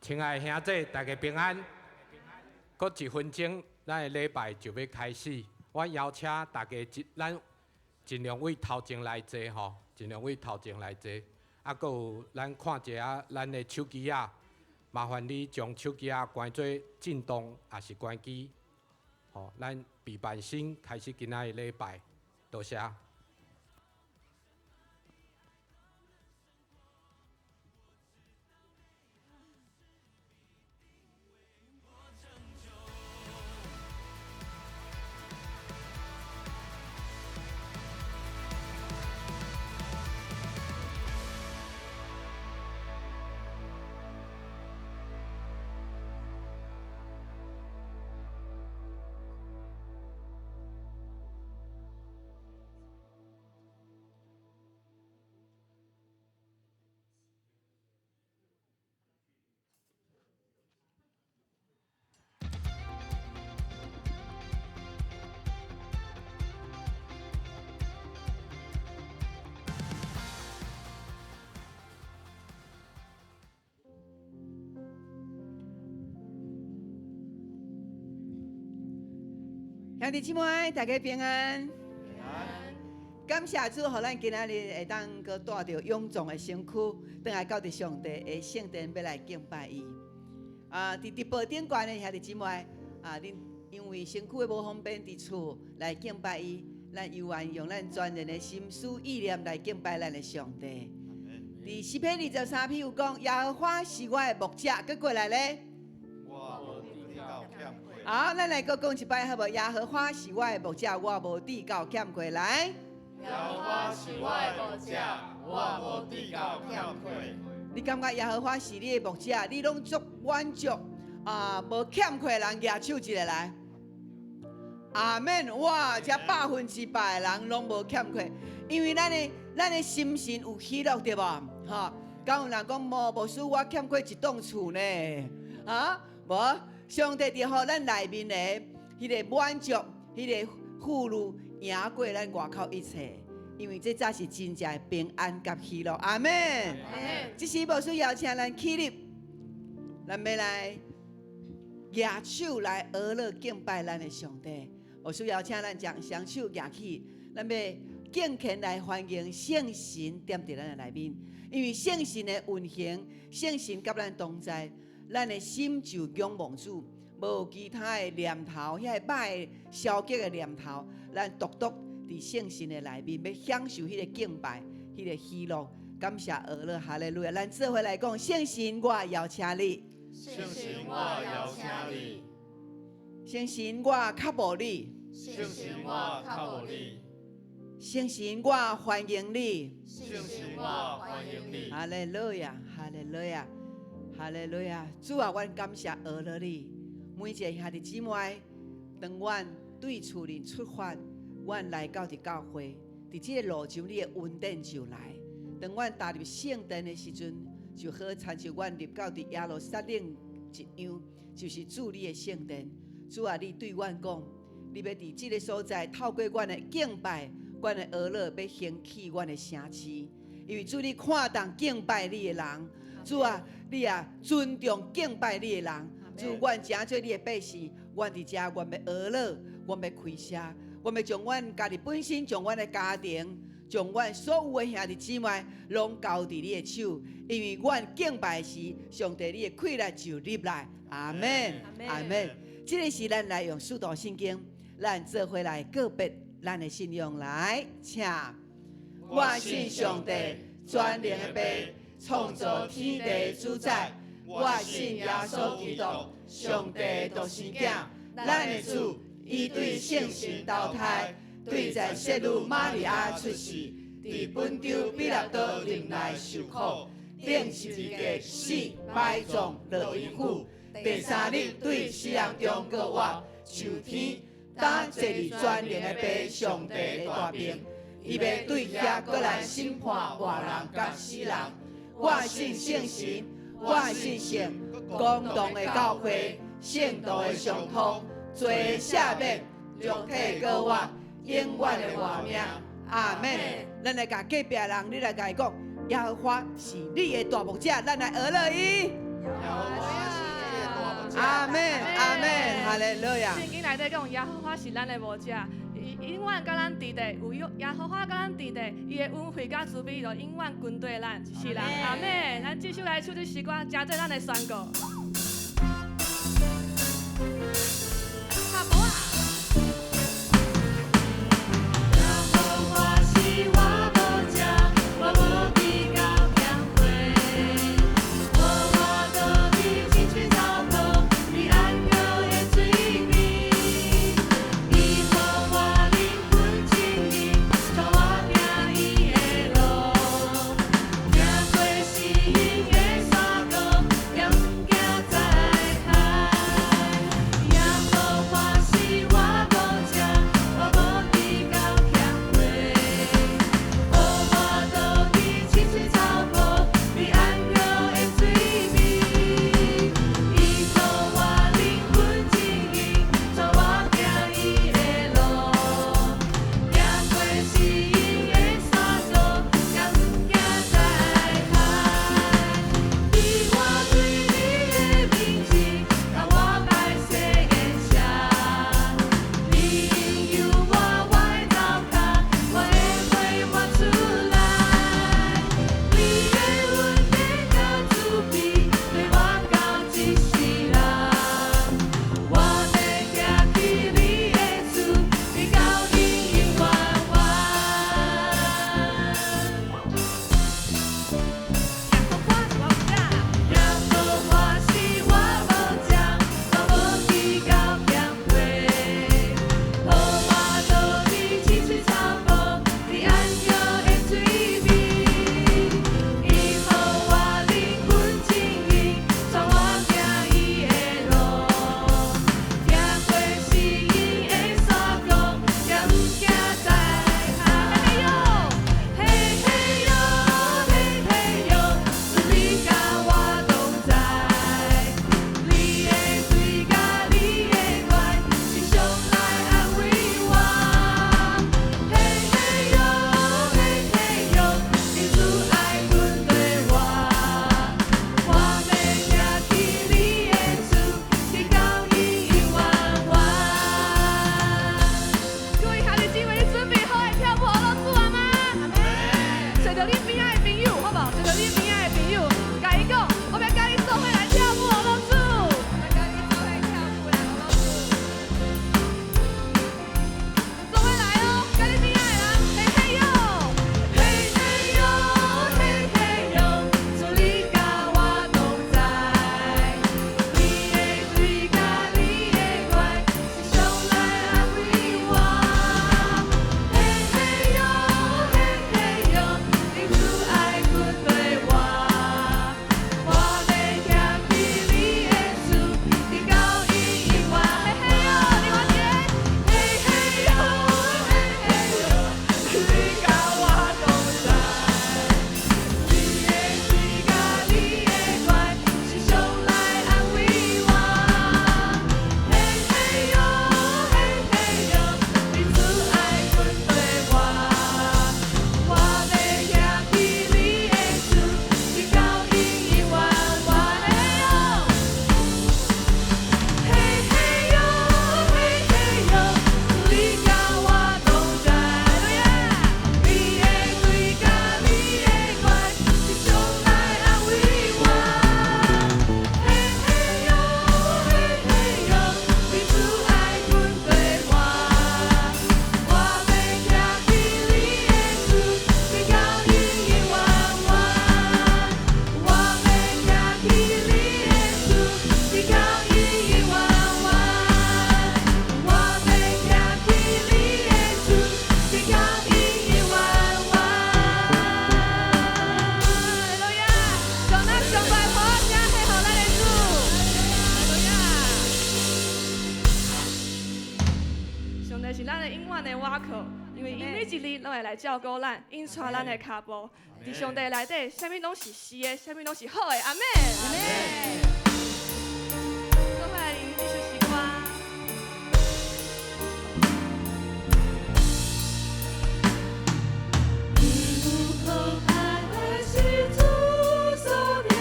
亲爱的兄弟，大家平安。搁1分钟，咱的礼拜就要开始。我邀请大家咱尽量为头前来坐吼，尽量为头前来坐。啊，搁有咱看一下咱的手机啊，麻烦你将手机啊关做震动，也是关机。吼，咱备办心开始今仔的礼拜，多谢。兄弟姊妹，大家平安。感谢主，互咱今仔日会当搁带着臃肿的身躯，倒来到伫上帝的圣殿，要来敬拜伊。伫直播顶悬的兄弟姊妹，恁因为身躯的无方便伫厝来敬拜伊，咱犹原用咱全然的心思意念来敬拜咱的上帝。伫诗篇23篇有讲，耶和华是我的牧者，搁过来咧。好，咱来搁讲一摆好无？耶和华是我的牧者，我无地高欠亏。来，耶和华是我的牧者，我无地高欠亏。你感觉耶和华是你的牧者，你拢足满足无欠亏的人举手一个来。阿免，哇，这100%的人拢无欠亏，因为咱的心神有喜乐，对无？哈，敢有人讲无使我欠亏一栋厝呢？无。上帝伫互咱内面的迄个满足，迄个富裕赢过咱外口一切，因为这才是真正的平安甲喜乐。阿门。这时无需邀请咱起立，咱要来举手来俄乐敬拜咱的上帝。无需邀请咱将双手举起，咱要敬虔来欢迎圣神踮伫咱的内面，因为圣神的运行，圣神甲咱同在。咱的心就仰望主，无有其他的念头，遐个歹的消极的念头，咱独独伫圣神的内面，要享受迄个敬拜，迄个喜乐。感谢俄勒哈利路亚！咱做伙来讲，圣神，我邀请你；圣神，我邀请你；圣神，我较无你；圣神，我较无你；圣神，我欢迎你；圣神，我欢迎你。哈利路亚，哈利路亚。哈利路亚！主啊，阮感谢俄勒你，每一个兄弟姊妹，当阮对厝里出发，阮来到伫教会，伫这个路上，你的恩典就来。当阮踏入圣殿的时阵，就好参像阮入到伫耶路撒冷一样，就是主你的圣殿。主啊，你对阮讲，你要伫这个所在，透过阮的敬拜，阮的俄勒要兴起阮的城市，因为主你看重敬拜你的人。主啊，你啊尊重敬拜你的人。主，阮诚做你的百姓，阮伫遮，阮要学乐，阮要开车，阮要将阮家己本身，将阮的家庭，将阮所有的兄弟姊妹，拢交伫你的手。因为阮敬拜时，上帝你的气力就入来。阿门，阿门。这个是咱来用使徒圣经，咱做伙来告别咱的信仰来，请。我信上帝，全能的爸。创造天地主宰，我信耶稣基督，上帝独生子，咱的主，伊对圣神投胎，对在圣女玛利亚出世，伫本州比拉多任内受苦，钉十字架死，埋葬落阴府，第3日对死人中搁活，上天，打坐伫全能的爸上帝的大名，伊要对遐搁来审判活人甲死人。我信圣神，我信圣公道的教会，圣道的上通，罪赦免，肉体搁活，永远的活命。阿门。咱来甲隔壁的人，你来甲伊讲，耶和华是你的大牧者，咱来学乐伊。阿门，阿门，哈利路亚。圣经内底讲，耶和华是咱的牧者，伊永远甲咱伫地，有耶和华甲咱伫地，伊的恩惠甲慈悲就永远跟对咱，是啦。阿门。咱继续来唱这诗歌，真做咱的宣告。卡波啊！耶和华是我牧者，我无比高强贵。我到你进去找到，你安有的水面。伊互我灵魂清净，带我行伊的路。行过死荫的山沟，也不惊灾害。耶和华是我牧者，我无比高强贵。我到你清水草坡，你安有的水面。伊互我灵魂清净，带我行伊的路。行过死荫的山沟，也不惊灾害。伊我对你的名字，甲我摆设宴席。你引诱我，我的头壳，我会活出来。你的恩典甲慈悲，对我到一世人。我要行去你的厝，你到永永远远。耶和华是我牧者，我无比高强贵。我到你清水草坡，你安有的水面。伊互我灵魂清净，带我行伊的路。行过死荫的山沟，也不惊灾害。嘿嘿哟，嘿嘿哟，是你甲我同在。你的水甲你的爱，是上来安慰我。嘿嘿哟，嘿嘿哟，你主爱阮对我。我要行去你的厝，直到永永远远。各位兄弟姊妹，你准备好来跳舞了，主啊吗？找到你边仔的朋友，好不好？找到你边仔的朋友，甲伊讲，我要甲你做伙来跳舞，好不好，主？我甲你做伙跳舞来，好不好，主？做伙来哦，甲你边仔的人，嘿嘿哟，嘿嘿哟，嘿嘿哟，主你甲我同在。你的水甲你的爱，是上来安慰我。嘿嘿哟，嘿嘿哟，你主爱阮对我。我要行去你的厝，直到永永远。嘿嘿哟，另外一个，嘿嘿哟，嘿嘿哟，你甲我同在。你的水甲你的爱，是上来安慰我。嘿嘿哟，嘿嘿哟，你主爱阮对我。我要行去你的厝，直到永永远远。嘿嘿哟，嘿嘿哟，主你甲我同在。你的水甲你的爱，是上来安慰我。嘿嘿哟，嘿嘿哟，你主爱阮对我。我要行去你的厝，直到永永远远。我要行去你的厝，直到永永远远。我要行去你的厝，直到永永远远。哈利路亚！上咱上拜好声嘿，互咱的主。哈利路亚！上帝是咱的永远的瓦靠，因为因每一日拢会来照顾咱，引带咱的脚步。伫上帝内底，啥物拢是是的，啥物拢是好的。阿门。阿门。做伙来聆听这首诗歌。如何爱是主所料，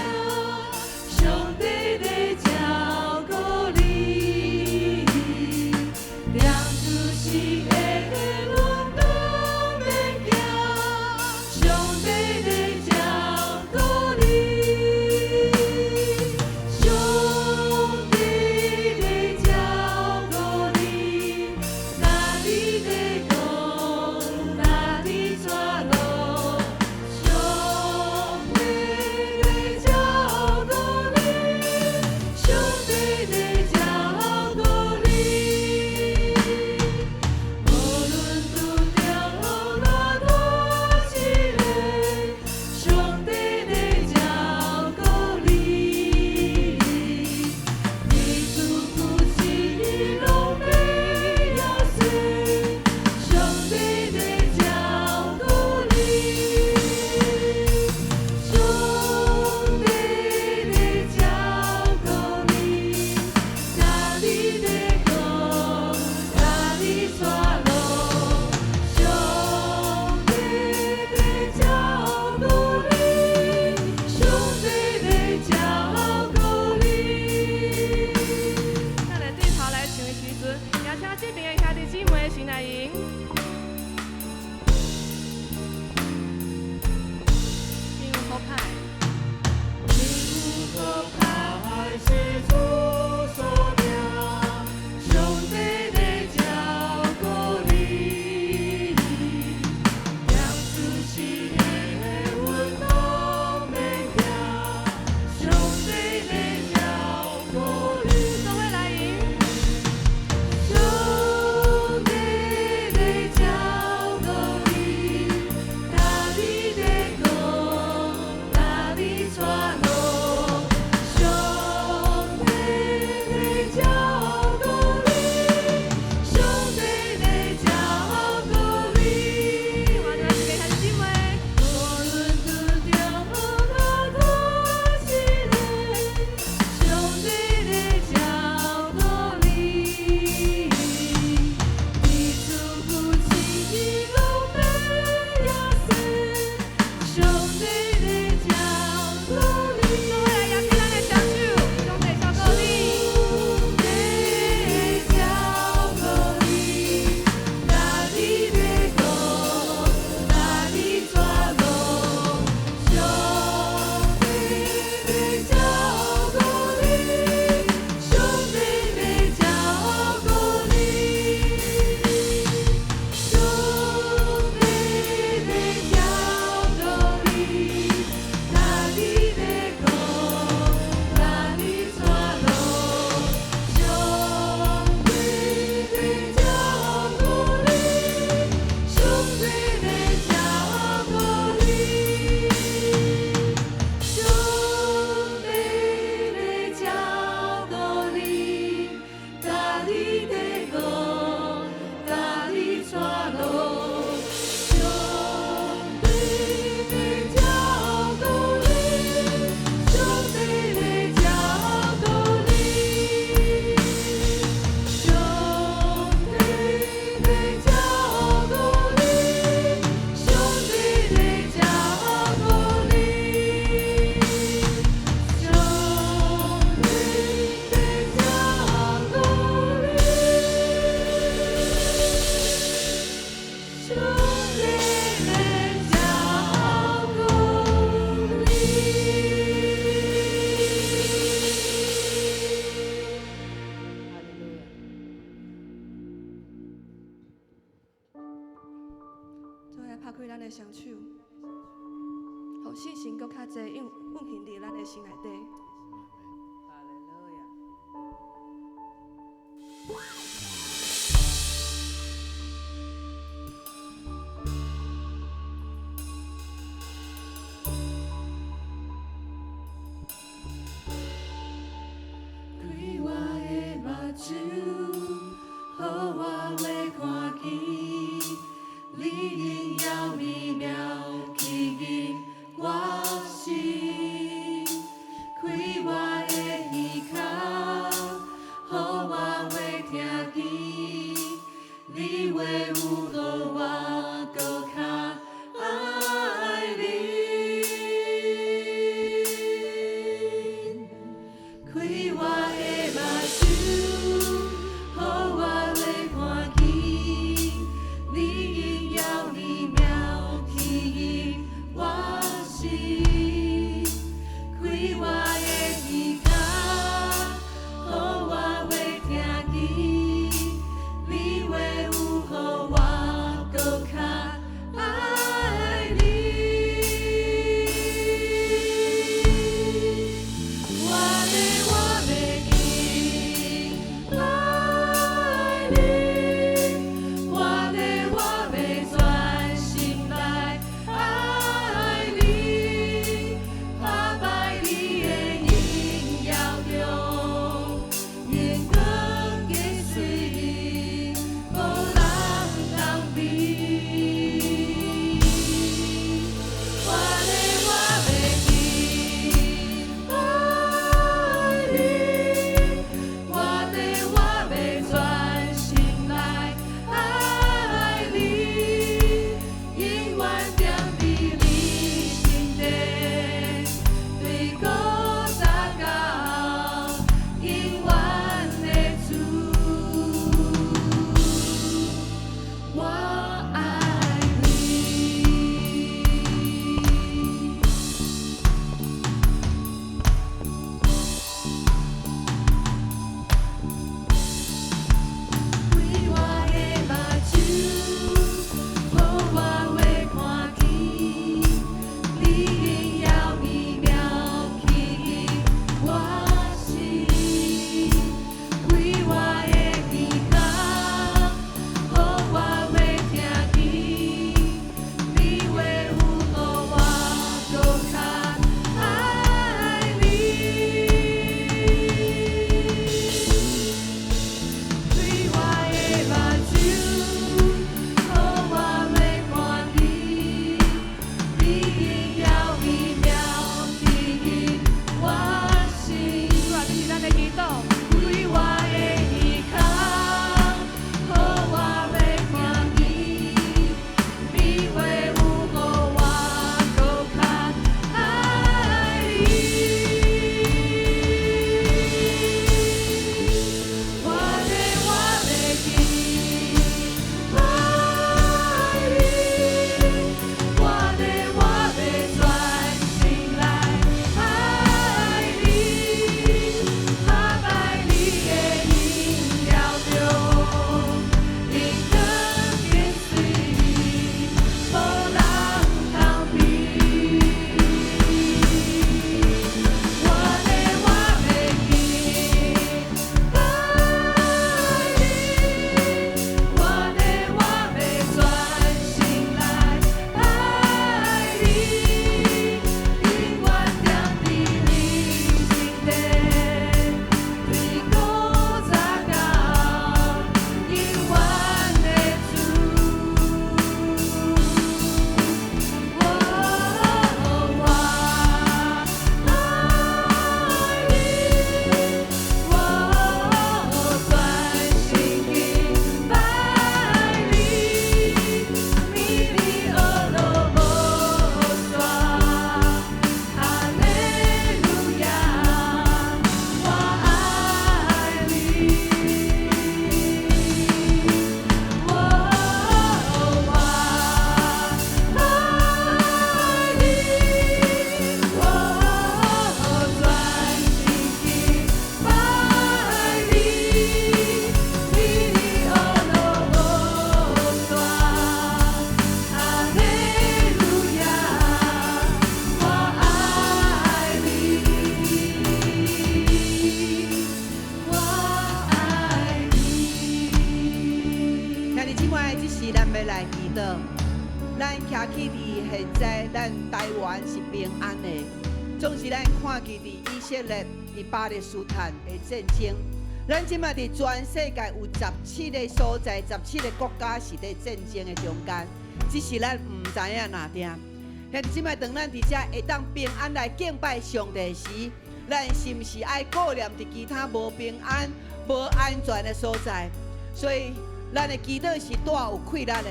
上帝的照顾。开拍开咱的双手，互信心搁较济运行伫咱的心内底。哈利路亚。开我的目睭，予我要看见，你荣耀美妙吸引我心。开咱徛起伫现在，咱台湾是平安的。总是咱看见伫以色列、伫巴勒斯坦的战争，咱即马伫全世界有17个所在、17个国家是伫战争的中间，只是咱唔知影哪点。现即马当咱伫遮会当平安来敬拜上帝时，咱是毋是爱顾念伫其他无平安、无安全的所在？所以，咱的祈祷是大有困难的。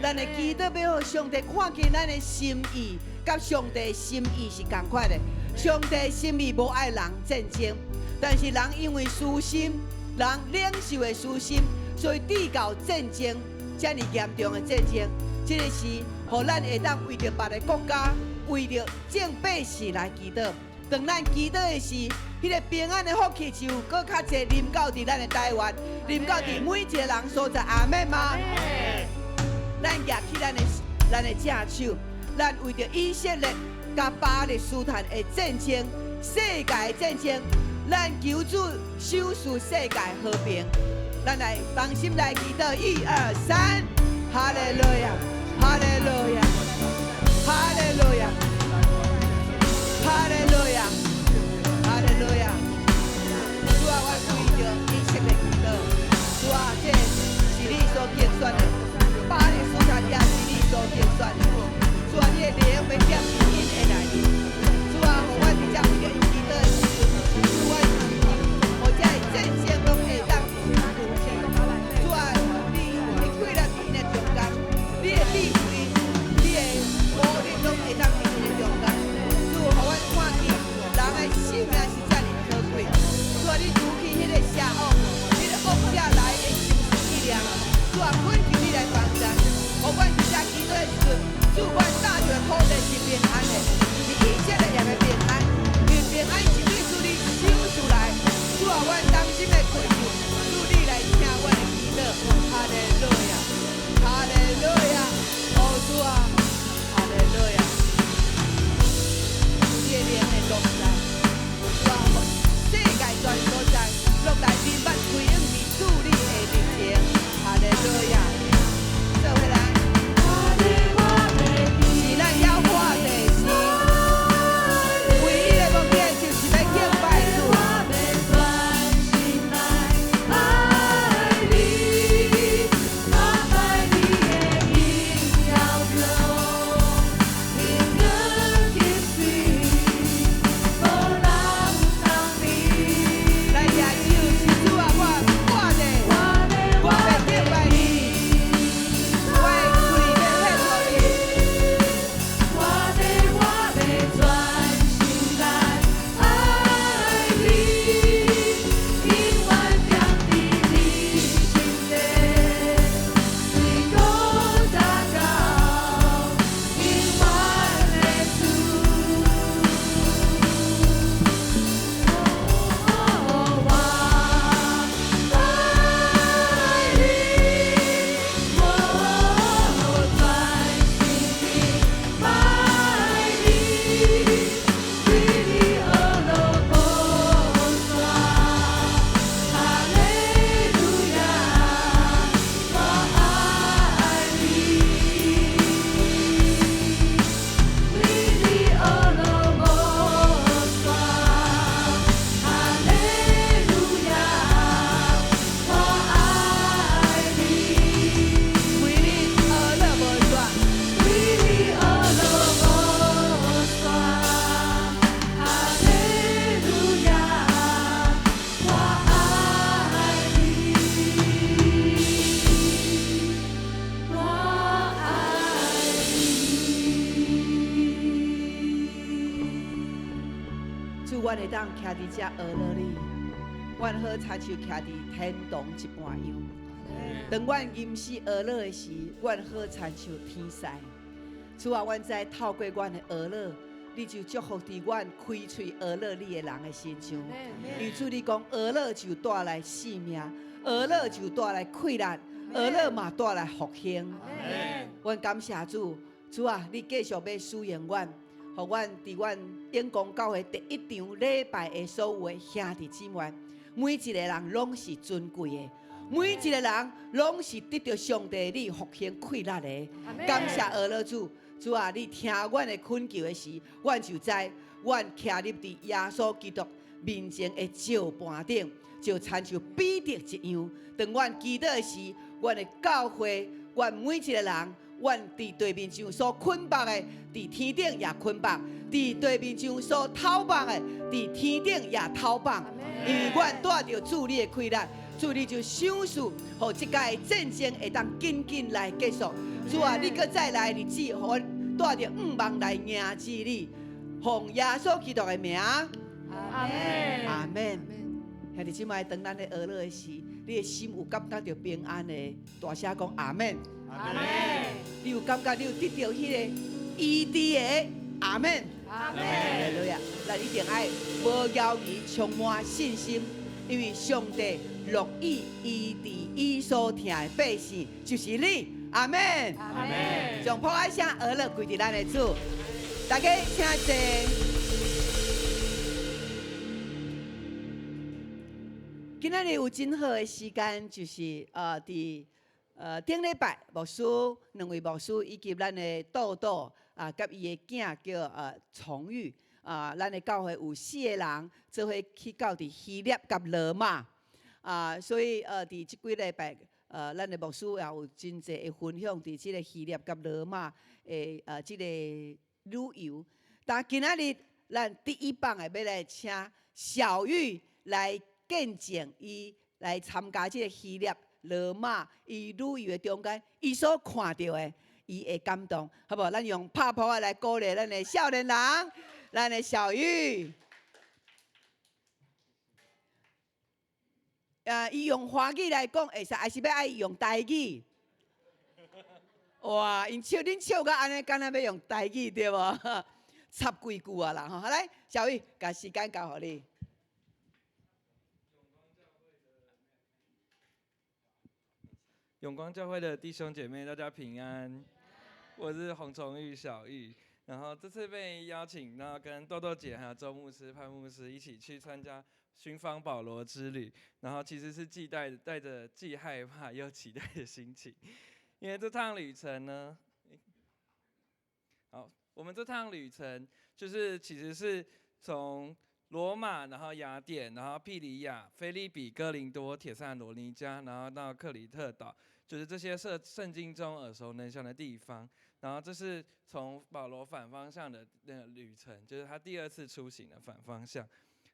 咱的祈祷要互上帝看见咱的心意，甲上帝的心意是同款的。上帝的心意无爱人战争，但是人因为私心，人领袖的私心，所以制造战争，遮尔严重的战争。这个是，互咱会当为着别个国家，为着正百姓来祈祷。当咱祈祷的是，迄个平安的福气就搁较侪临到伫咱的台湾，临到伫每一个人所在。阿门吗？咱举起咱的正手，咱为着以色列甲巴勒斯坦的战争，世界的战争，咱求主收拾世界和平。咱来放心来祈祷，1、2、3，哈利路亚，哈利路亚，哈利路亚。哈利路亚，哈利路亚！主啊，我为着以色列祈祷。主啊，这是你所竞选的，巴勒斯坦也是你所竞选的。主啊，你的灵要减去因的内里。主啊，互我伫遮为着因祈祷的时阵，主啊，互遮的战争拢会当停止。主啊，你quit了因的中间，你的智慧，你的魔力拢会当停因的中间。互阮看见人的性命是遮尔可贵，主啊，你除去迄个邪恶，迄个恶者来的力量，主啊，恳求你来帮助，互阮伫遮祈祷的时阵，主，阮搭着土地是平安的，是以色列也要平安，因为平安是你主你手出来，主啊，阮当心的恳求，主你来听阮的祈祷，哈利路亚，哈利路亚，哦主啊，哈利路亚。热烈的落来，主啊，世界全所在，落来民万归应是主你的面前，哈利路亚。做伙人，是咱要活的心，唯一的目的就是要敬拜主。阮会当徛伫遮学乐你，阮好亲像徛伫天堂一般样。当阮吟诗学乐的时，阮好亲像天使。主啊，阮知透过阮的学乐，你就祝福伫阮开喙学乐你的人的身上。因主你讲，学乐就带来性命，学乐就带来快乐，学乐嘛带来复兴。阮感谢主，主啊，你继续要使用阮。互阮伫阮永光教会第1场礼拜的所有的兄弟姊妹，每一个人拢是尊贵的。每一个人拢是得到上帝你复兴快乐的。感谢俄罗主，主啊，你听阮的恳求的时，阮就知，阮徛入伫耶稣基督面前的石盘顶，就亲像彼得一样。当阮祈祷的时，阮的教会，阮每一个人，阮伫地面上所捆绑的，伫天顶也捆绑；伫地面上所偷绑的，伫天顶也偷绑。因为阮带着主你的快乐。主，你就想事，互即届战争会当紧紧来结束。主啊，你搁再来日子，互阮带着5万来迎接你，奉耶稣基督的名，阿门。阿门。兄弟姊妹，当咱咧学乐的时，你的心有感觉到平安的，大声讲阿门。阿门。你有感觉你有得到迄个医治的阿门。阿门。哈利路亚！咱一定爱无犹豫，充满信心，因为上帝乐意医治伊所听的百姓，就是你。阿门。阿门。将普爱声俄乐归伫咱的主，大家请坐。今仔日有真好的时间，就是顶礼拜牧师2位牧师以及咱的豆豆甲伊的囝叫崇玉咱的教会有4个人做伙去到伫希腊甲罗马所以伫即几礼拜咱的牧师也有真侪的分享伫即个希腊甲罗马的即个旅游。但今仔日咱第一棒的要来请小玉来见证伊来参加即个希腊、罗马伊旅游的中间，伊所看到的，伊的感动，好无？咱用拍谱来鼓励咱的少年人，咱的小玉。伊用华语来讲会使，还是要爱用台语？哇，因笑恁笑甲安尼，敢若要用台语对无？插几句啊啦吼！好来，小玉，把时间交互你。永光教会的弟兄姐妹，大家平安。我是洪崇玉小玉，然后这次被邀请，然后跟豆豆姐还有周牧师、潘牧师一起去参加寻访保罗之旅，然后其实是带着既害怕又期待的心情，因为这趟旅程呢，我们这趟旅程就是其实是从罗马，然后雅典，然后庇里亚、菲利比、哥林多、铁萨罗尼迦，然后到克里特岛，就是这些圣经中耳熟能详的地方。然后这是从保罗反方向的那个旅程，就是他第2次出行的反方向。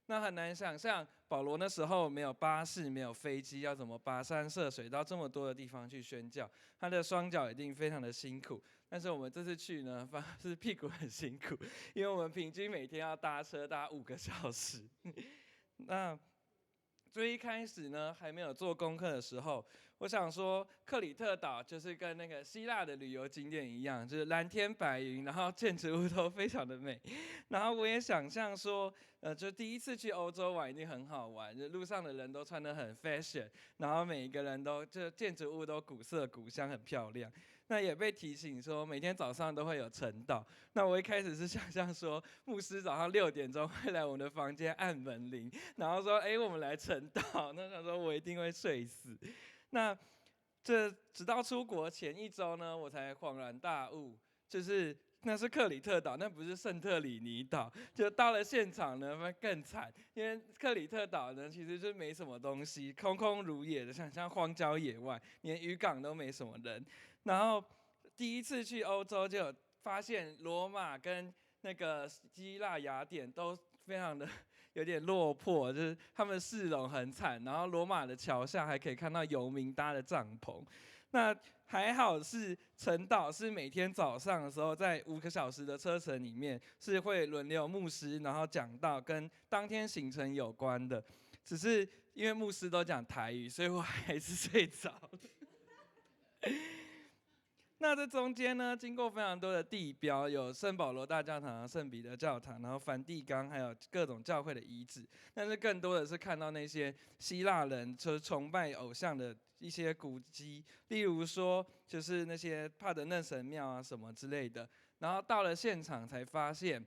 那很难想象，保罗那时候没有巴士，没有飞机，要怎么跋山涉水到这么多的地方去宣教？他的双脚一定非常的辛苦。但是我们这次去呢，反而是屁股很辛苦，因为我们平均每天要搭车搭5个小时。那最一开始呢，还没有做功课的时候，我想说克里特岛就是跟那个希腊的旅游景点一样，就是蓝天白云，然后建筑物都非常的美。然后我也想象说，就第一次去欧洲玩一定很好玩，就路上的人都穿得很 fashion， 然后每一个人都就建筑物都古色古香，很漂亮。那也被提醒说，每天早上都会有晨祷。那我一开始是想象说，牧师早上6点钟会来我们的房间按门铃，然后说，我们来晨祷。那想说我一定会睡死。那这直到出国前1周呢，我才恍然大悟，就是那是克里特岛，那不是圣特里尼岛。就到了现场呢，更惨，因为克里特岛呢其实就没什么东西，空空如也的，像荒郊野外，连渔港都没什么人。然后第一次去欧洲，就有发现罗马跟那个希腊雅典都非常的有点落魄，就是他们市容很惨。然后罗马的桥下还可以看到游民搭的帐篷。那还好是晨祷是每天早上的时候，在5个小时的车程里面是会轮流牧师，然后讲道跟当天行程有关的。只是因为牧师都讲台语，所以我还是睡着了。那这中间呢，经过非常多的地标，有圣保罗大教堂、圣彼得教堂，然后梵蒂冈，还有各种教会的遗址。但是更多的是看到那些希腊人就是崇拜偶像的一些古迹，例如说就是那些帕德嫩神庙啊什么之类的。然后到了现场才发现，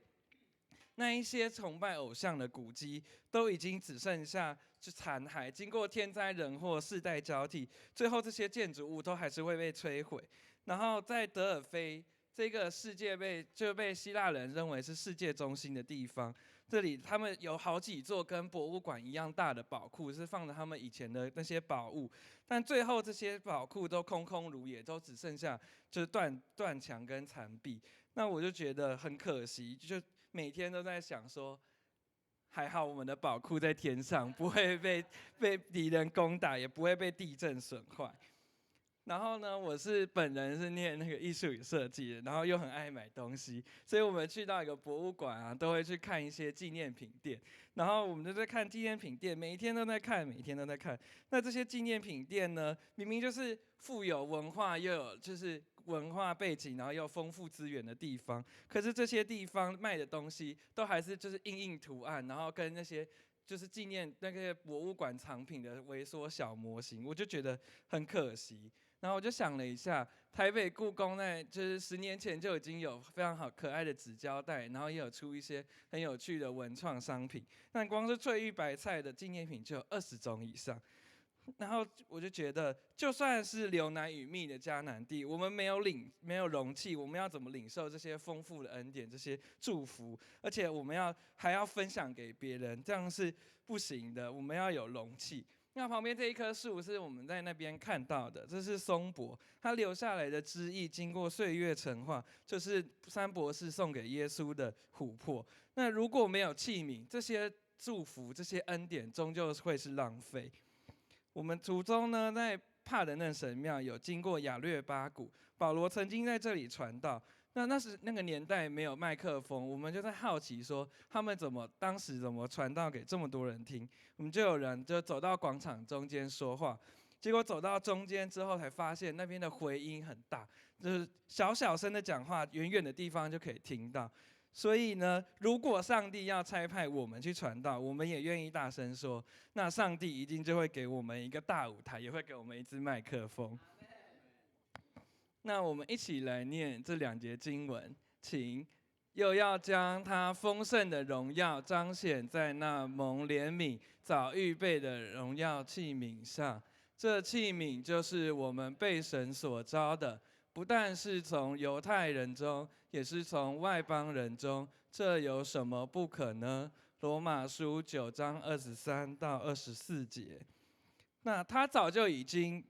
那一些崇拜偶像的古迹都已经只剩下就残骸，经过天灾人祸、世代交替，最后这些建筑物都还是会被摧毁。然后在德尔菲这个世界被希腊人认为是世界中心的地方，这里他们有好几座跟博物馆一样大的宝库，是放着他们以前的那些宝物，但最后这些宝库都空空如也，都只剩下就是断墙跟残壁。那我就觉得很可惜，就每天都在想说，还好我们的宝库在天上，不会被敌人攻打，也不会被地震损坏。然后呢，我本人是念那个艺术与设计的，然后又很爱买东西，所以我们去到一个博物馆啊，都会去看一些纪念品店。然后我们就在看纪念品店，每一天都在看，每一天都在看。那这些纪念品店呢，明明就是富有文化又有就是文化背景，然后又有丰富资源的地方，可是这些地方卖的东西都还是就是印图案，然后跟那些就是纪念那个博物馆藏品的微缩小模型，我就觉得很可惜。然后我就想了一下，台北故宫在就是10年前就已经有非常好可爱的纸胶带，然后也有出一些很有趣的文创商品。但光是翠玉白菜的纪念品就有20种以上。然后我就觉得，就算是流奶与蜜的迦南地，我们没有容器，我们要怎么领受这些丰富的恩典、这些祝福？而且我们还要分享给别人，这样是不行的。我们要有容器。那旁边这一棵树是我们在那边看到的，这是松柏，它留下来的枝叶经过岁月陈化，就是三博士送给耶稣的琥珀。那如果没有器皿，这些祝福、这些恩典终究会是浪费。我们途中呢，在帕德嫩神庙有经过亚略巴谷，保罗曾经在这里传道。那个年代没有麦克风，我们就在好奇说，他们当时怎么传道给这么多人听？我们就有人就走到广场中间说话，结果走到中间之后才发现那边的回音很大，就是小声的讲话，远远的地方就可以听到。所以呢，如果上帝要差派我们去传道，我们也愿意大声说，那上帝一定就会给我们一个大舞台，也会给我们一支麦克风。那我们一起来念这2节经文，请。又要将他丰盛的荣耀彰显在那蒙怜悯、早预备的荣耀器皿上。这器皿就是我们被神所召的，不但是从犹太人中，也是从外邦人中。这有什么不可呢？罗马书9章23到24节。那他早就已经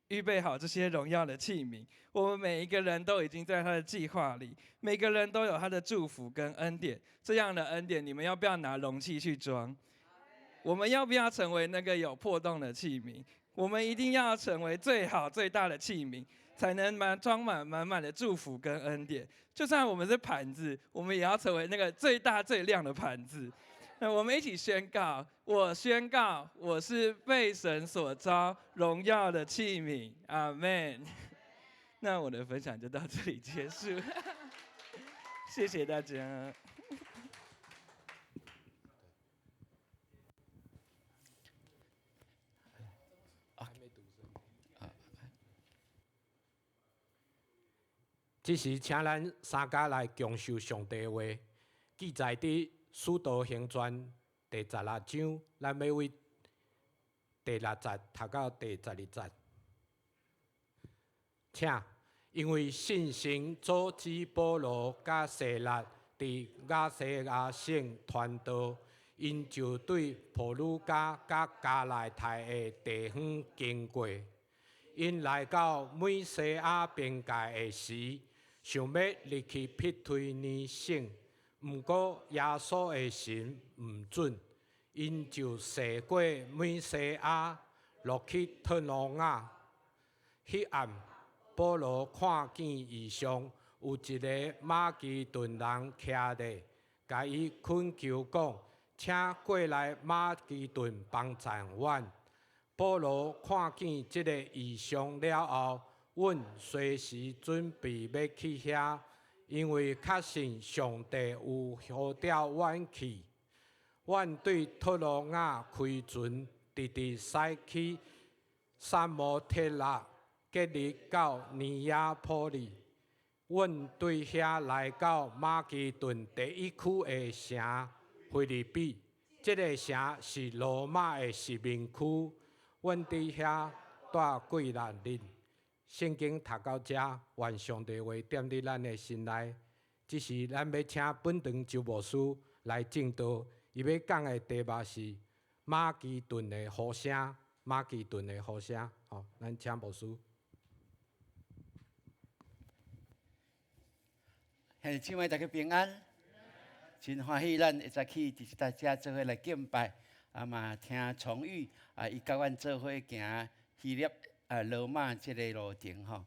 预备好这些荣耀的器皿，我们每一个人都已经在他的计划里，每个人都有他的祝福跟恩典。这样的恩典，你们要不要拿容器去装？我们要不要成为那个有破洞的器皿？我们一定要成为最好最大的器皿，才能装满满满的祝福跟恩典。就算我们是盘子，我们也要成为那个最大最亮的盘子。那我们一起宣告，我宣告，我是被神所召荣耀的器皿。阿们。那我的分享就到这里结束，谢谢大家。这时，请咱三家来共受上帝的话，记载伫《使徒行传》第16章，咱要为第6节读到第12节。请，因为信心阻止保罗甲西拉伫亚细亚省传道，因就对普鲁加甲加来泰的地方经过。因来到美西亚边界的时，想要入去庇推尼省，毋过耶稣的神毋准，因就驶过美西亚，落去特罗亚。迄暗，保罗看见异象，有一个马其顿人徛咧，甲伊恳求讲，请过来马其顿帮助阮。保罗看见这个异象了后，阮随时准备要去遐，因为确信上帝有呼召阮去。阮对特罗亚开船，直直驶去萨摩特拉，结入到尼亚波利。阮对遐来到马其顿第1区的城腓立比，这个城是罗马的殖民区，阮伫遐住几万日。圣经读到这，愿上帝话点伫咱的心内。只是咱要请本堂周牧师来正道，伊要讲的题目是马其顿的呼声，马其顿的呼声。吼，咱请牧师。兄弟姊妹，大家平安，真欢喜，咱会早起伫大家做伙来敬拜，嘛听崇语，伊甲阮做伙行希腊罗马即个路程吼。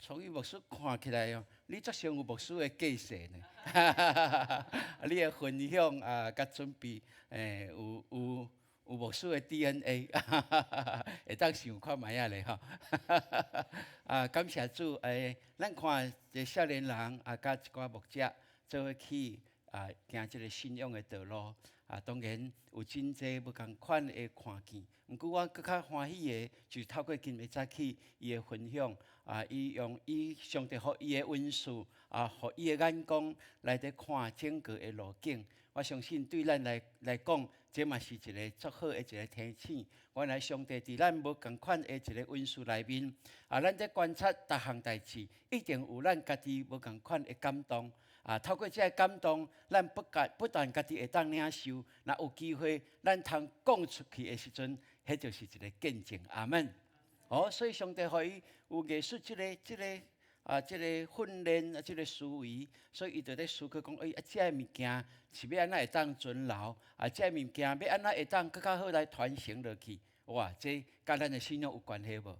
崇语牧师看起来哦，你足像有牧师的架势呢，你的分享甲准备，有牧师的 DNA， 会当想看卖啊咧吼。感谢主，咱看一个少年人甲一寡牧者做伙去行即个信仰的道路。当然有真济不共款的看见，毋过我更较欢喜的，就是透过今日早起伊的分享，伊用上帝予伊的恩赐，予伊的眼光来伫看整个的路径。我相信对咱来讲，这嘛是一个足好的一个提醒。原来上帝伫咱无共款的一个恩赐内面，咱在观察逐项代志，一定有咱家己无共款的感动。透过这个感动，咱不但家己会当领受，若有机会，咱通讲出去的时阵，迄就是一个见证。阿门。所以上帝予伊有艺术这个训练这个思维，所以伊就咧思考讲，这个物件是要安怎会当存留？这个物件要安怎会当更较好来传承落去？哇，这甲咱的信仰有关系无？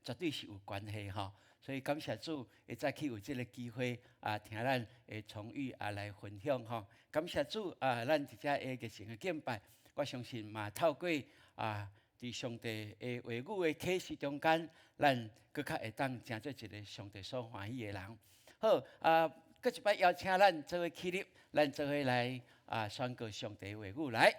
绝对是有关系吼。所以感谢主，会再去有这个机会听咱的崇语来分享吼。感谢主咱直接热情的敬拜，我相信嘛透过伫上帝的话语的启示中间，咱更较会当成做一个上帝所欢喜的人。好搁一摆邀请咱做伙起立，咱做伙来宣告上帝的话语来。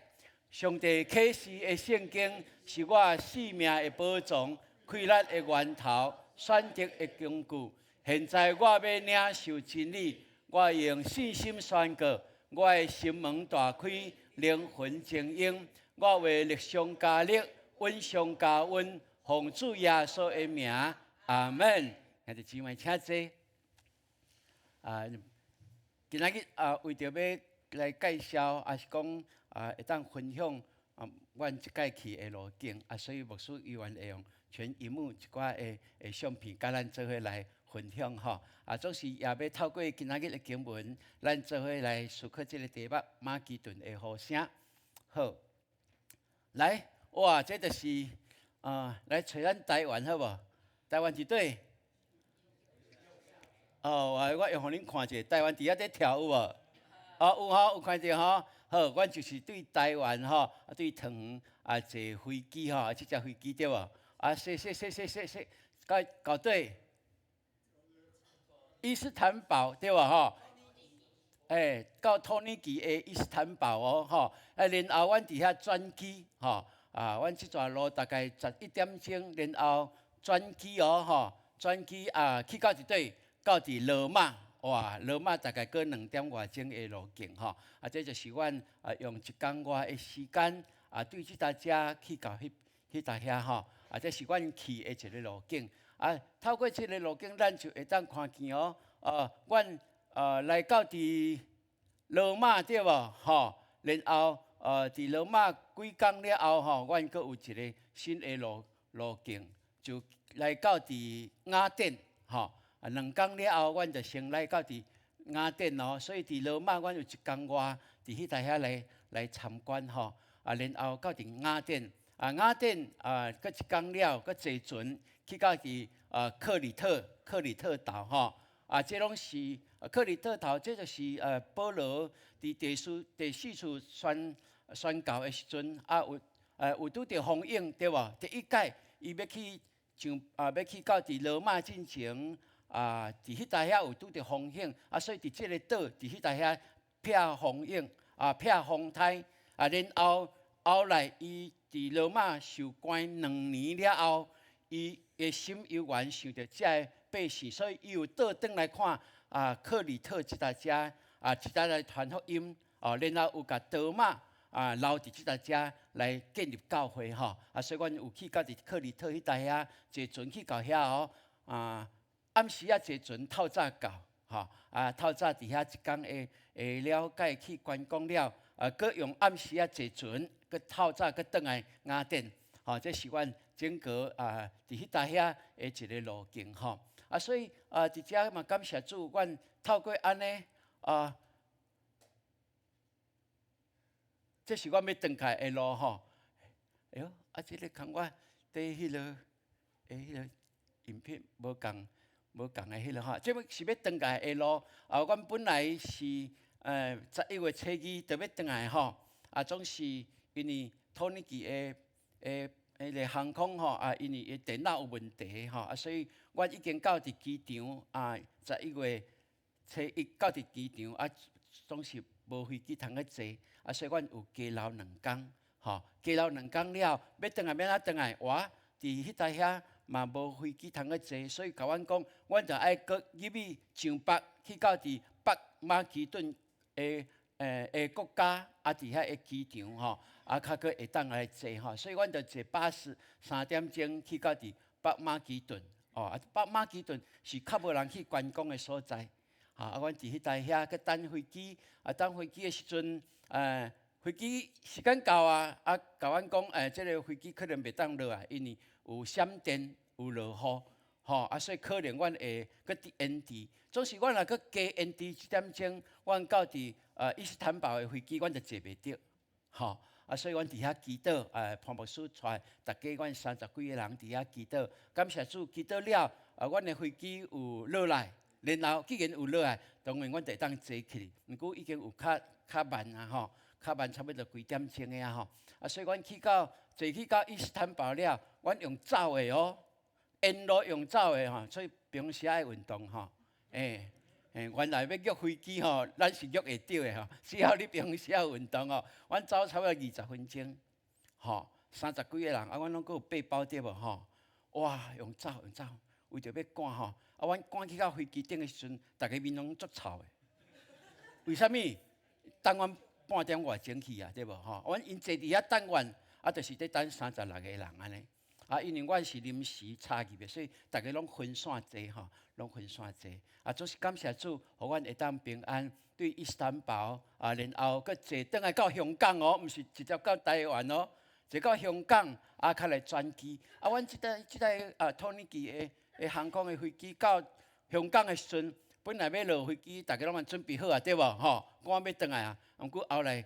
上帝启示的圣经是我性命的宝藏，开力的源头。选择的工具，现在我要领受真理，我用信心宣告，我的心门大开，灵魂精英，我为力上加力，温上加温，奉主耶稣的名，阿门。兄弟姊妹，请坐。今仔日为着要来介绍，也是讲会当分享阮即届去的路径，所以牧师依然会用全荧幕一寡的相片，甲咱做伙来分享吼。总是也要透过今仔日的经文，咱做伙来思考这个题目马其顿的呼声。好，来，哇，这就是来找咱台湾好无？台湾一队。我用互恁看者，台湾伫遐在跳舞无？有吼，有看到吼。好，阮就是对台湾吼，对桃园坐飞机吼，即只飞机对无？说，搞对，伊斯坦堡对无吼？到托尼基的伊斯坦堡吼，然后阮伫遐转机吼，阮即段路大概11点钟，然后转机吼，转机去到一对，到伫罗马。哇，罗马大概过2点外钟的路径吼，这就是阮用1工外的时间对即搭车去到迄搭遐吼，这是阮去的一个路径透过这个路径，咱就会当看见阮来到伫罗马对无吼，然后伫罗马几工了后吼，阮阁有一个新的路径，就来到伫雅典吼。2工了后，阮就先来到伫雅典咯，所以伫罗马，阮有1工外伫迄搭遐来参观吼，然后到伫雅典，雅典搁1工了，搁坐船去到伫克里特岛吼，这拢是克里特岛，这就是保罗伫第4次宣教的时阵有拄着风影对无？第1届伊要去要去到伫罗马进前。伫迄搭遐有拄着风险，所以伫即个岛，伫迄搭遐避风影，避风台，然后来伊伫罗马受关2年了后，伊的心犹原想着遮个百姓，所以伊有倒转来看克里特即搭遮，一搭来传福音，然后有甲多马留伫即搭遮来建立教会吼。所以阮有去到伫克里特迄搭遐坐船去到遐哦。暗时啊坐船透早到吼。透早伫遐一工会了解去观光了。搁用暗时啊坐船，搁透早搁转来雅典。这是阮整个伫迄搭遐的一个路径吼。所以伫遮嘛感谢主，阮透过安尼这是我要转开的路吼。哎呦，这个空我伫迄个影片无共的迄个吼，这是要转开的路。阮本来是11月初2就要转来吼。总是因为土耳其的迄个航空吼因为伊电脑有问题吼，所以我已经到伫机场11月初1到伫机场总是无飞机通去坐。所以阮有加留2天，加留2天了，要转来要哪转来？哇，伫迄搭遐嘛无飞机通去坐，所以甲阮讲，阮就爱搁入去上北，去到伫北马其顿的国家伫遐的机场吼，较搁会当来坐吼。所以阮就坐巴士3点钟去到伫北马其顿。北马其顿是较无人去观光的所在。阮伫迄搭遐去等飞机，等飞机的时阵，飞机时间到甲阮讲，这个飞机可能袂当落来，因为有闪电，有落雨，所以可能阮会搁延迟。总是阮若搁加延迟1点钟，阮到伫伊斯坦堡的飞机，阮就坐袂着，所以阮伫遐祈祷，潘牧师带大家，阮30几个人伫遐祈祷，感谢主，祈祷了，阮的飞机有落来。然后既然有落来，当然阮就当坐起。毋过已经有较慢较慢差不多几点钟的所以阮坐去到伊斯坦堡了，阮用走的哦，沿路用走的所以平时爱运动原来要约飞机咱是约会到的只要你平时要运动阮走差不多20分钟，30几个人，阮拢阁有背包对无哇，用走，为着要赶阮赶去到飞机顶的时阵，大家面拢足臭的。为什么？等阮半点外钟去对无阮因坐伫遐等阮，就是伫等36个人安尼。因为阮是临时插入的，所以大家拢分散坐拢分散坐。总是感谢主，互阮会当平安对伊斯坦堡然后搁坐转来到香港毋是直接到台湾坐到香港较来转机。阮即个土耳其的航空的飞机到香港的时阵，本来要落飞机，大家拢准备好对无赶要转来毋过后来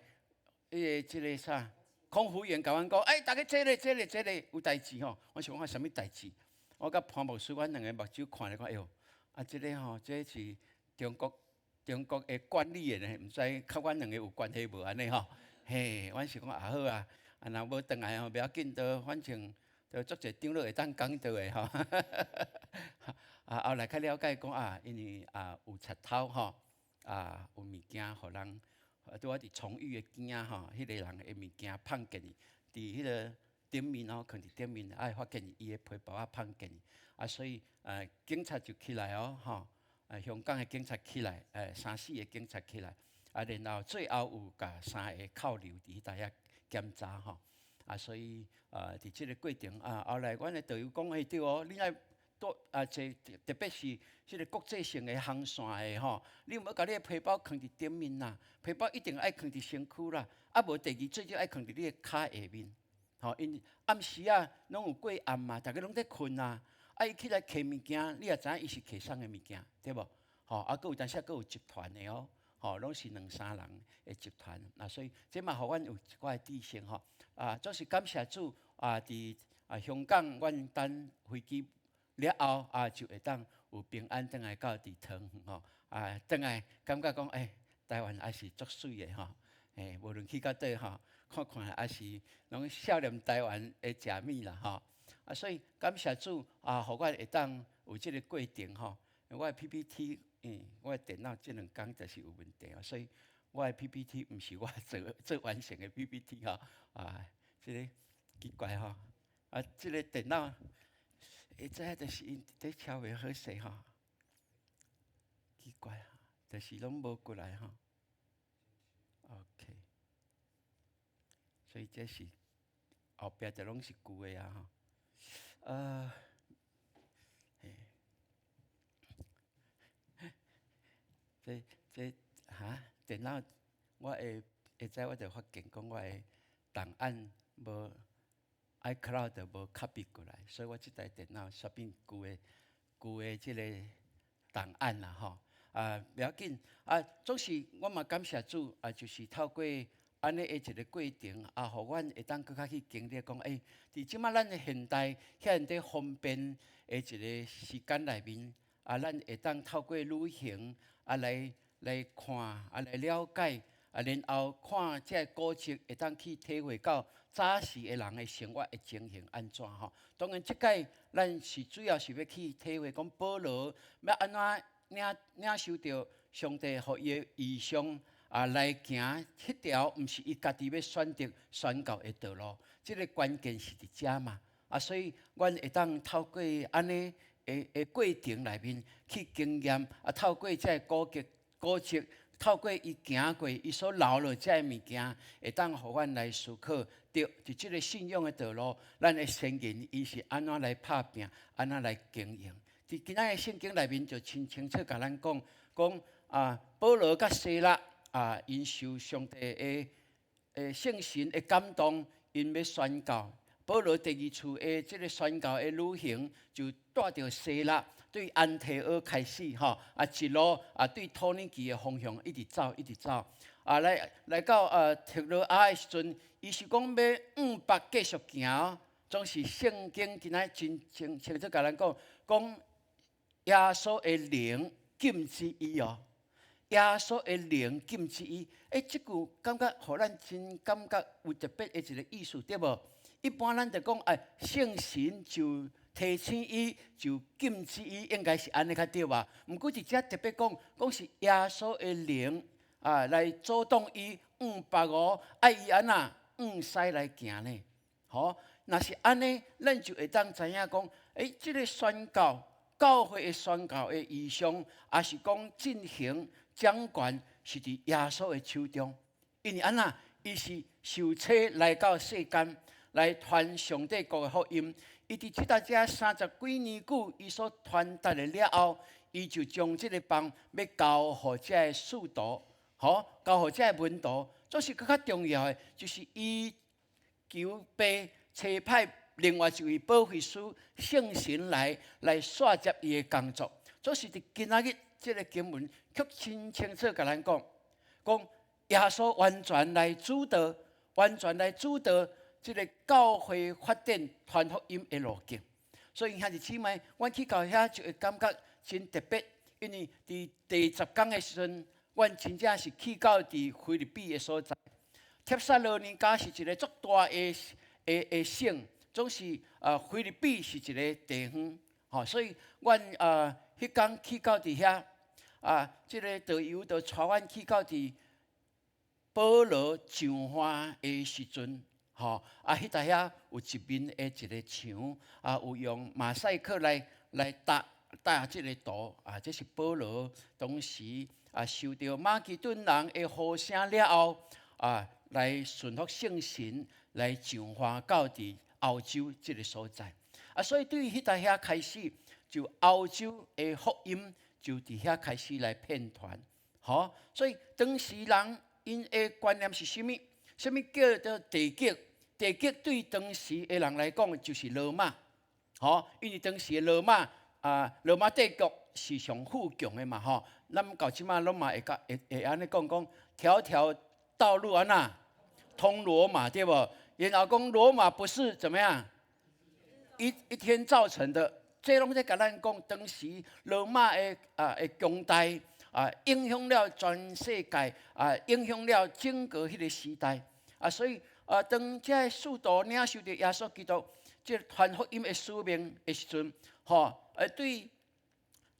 即个啥空服员甲阮讲，大家坐咧有代志我想讲啥物代志？我甲潘牧师，阮2个目睭看咧讲，哎呦，即个这是中国的管理的呢，毋知甲阮2个有关系无安尼嘿，阮是讲好若无转来袂要紧，反正足侪长老会当讲到的后来较了解讲因为有贼偷有物件互人，拄我伫崇玉的囝迄个人的物件碰见伊，伫迄个顶面囥伫顶面，发现伊的皮包碰见伊，所以警察就起来香港的警察起来，3、4个警察起来，然后最后有甲3个扣留伫迄搭遐检查所以伫即个过程后来阮的导游讲对你爱坐特别是即个国际性的航线的你毋好甲你的皮包放伫顶面啦，皮包一定爱放伫身躯啦，无第二最少爱放伫你的骹下面，因为暗时拢有过暗嘛，大家拢在困伊起来摕物件，你也知影伊是摕啥的物件，对无？佫有当时佫有集团的拢是2、3人的集团，所以这嘛，互阮有一寡知性总是感谢主伫香港，阮等飞机了后就会当有平安转来到伫桃园转来感觉讲台湾还是足水的无论去到倒看看还是拢少年台湾的食物啦所以感谢主互我会当有即个过程我的 PPT 我的电脑这2天就是有问题所以我的 PPT 毋是我做完成的 PPT 即个奇怪即个电脑会知影就是因伫敲袂好势奇怪就是拢无过来OK。所以这是后壁就拢是旧的啊吼。这电脑我会知我就发现讲我的档案无 iCloud 无 copy 过来，所以我这台电脑煞变旧的这个档案啦吼。不要紧总是我嘛感谢主就是透过安尼的一个过程互阮会当搁较去经历讲，伫即马咱的现代遐尼方便的一个时间内面咱会当透过旅行来看来了解然后看这古迹会当去体会到早时的人的生活的情形安怎吼。当然，即届咱是主要是要去体会讲保罗要安怎领受到上帝予伊的异象来行迄条，毋是伊家己要选择宣教的道路。即个关键是伫遮嘛所以阮会当透过安尼的过程内面去经验透过这古迹。透过伊行过，伊所留落这物件，会当互阮来思考，对，伫即个信仰的道路，咱的先人伊是安怎来拍拼，安怎来经营。伫今仔的圣经内面就清楚甲咱讲保罗甲西拉因受上帝的圣神的感动，因要宣教。保罗第二次的即个宣教的旅行，就带着西拉。对安提阿开始一路对托尼基的方向一直走，来到特罗亚的时阵，伊是讲要500继续行，总是圣经今仔真清楚甲咱讲耶稣的灵禁止伊耶稣的灵禁止伊。即句感觉互咱真感觉有特别的一个意思，对无？一般咱就讲圣神就提醒伊，就禁止伊，应该是安尼较对吧？毋过伫遮特别讲是耶稣的灵来阻挡伊500爱伊安怎使来行呢？若是安尼，咱就会当知影讲，即个宣教会的宣教的意向，也是讲进行掌权是伫耶稣的手中，因为安怎伊是受册来到世间，来传上帝国的福音。伊伫即搭遮30几年久，伊所传达的了后，伊就将即个棒要交互遮个使徒，交互遮个门徒。总是更较重要的，就是伊求爸差派另外一位保惠师圣神来煞接伊的工作。总是伫今仔日即个经文，却清楚甲咱讲耶稣完全来主导，即个教会发展传福音的路径。所以兄弟姊妹，阮去到遐就会感觉真特别，因为伫第10天的时阵，阮真正是去到伫菲律宾的所在。帖撒罗尼迦是一个足大的省，总是菲律宾是一个地方，所以阮迄天去到伫遐即个导游就带阮去到伫保罗上花的时阵。迄搭遐有一面的一个墙有用马赛克来搭即个图这是保罗当时受到马其顿人的呼声了后来顺服圣神，来上花到伫欧洲即个所在所以对于迄搭遐开始，就欧洲的福音就伫遐开始来遍传所以当时人因的观念是啥物？啥物叫做地极？地极对当时的人来讲就是罗马，因为当时的罗马帝国是上富强的嘛，咱到即马拢嘛会安尼讲条条道路通罗马，对不？然后讲罗马不是怎么样一天造成的，这拢在甲咱讲当时罗马的强大影响了全世界影响了整个迄个时代所以。当这个使徒领受着耶稣基督这传福音的使命的时阵，对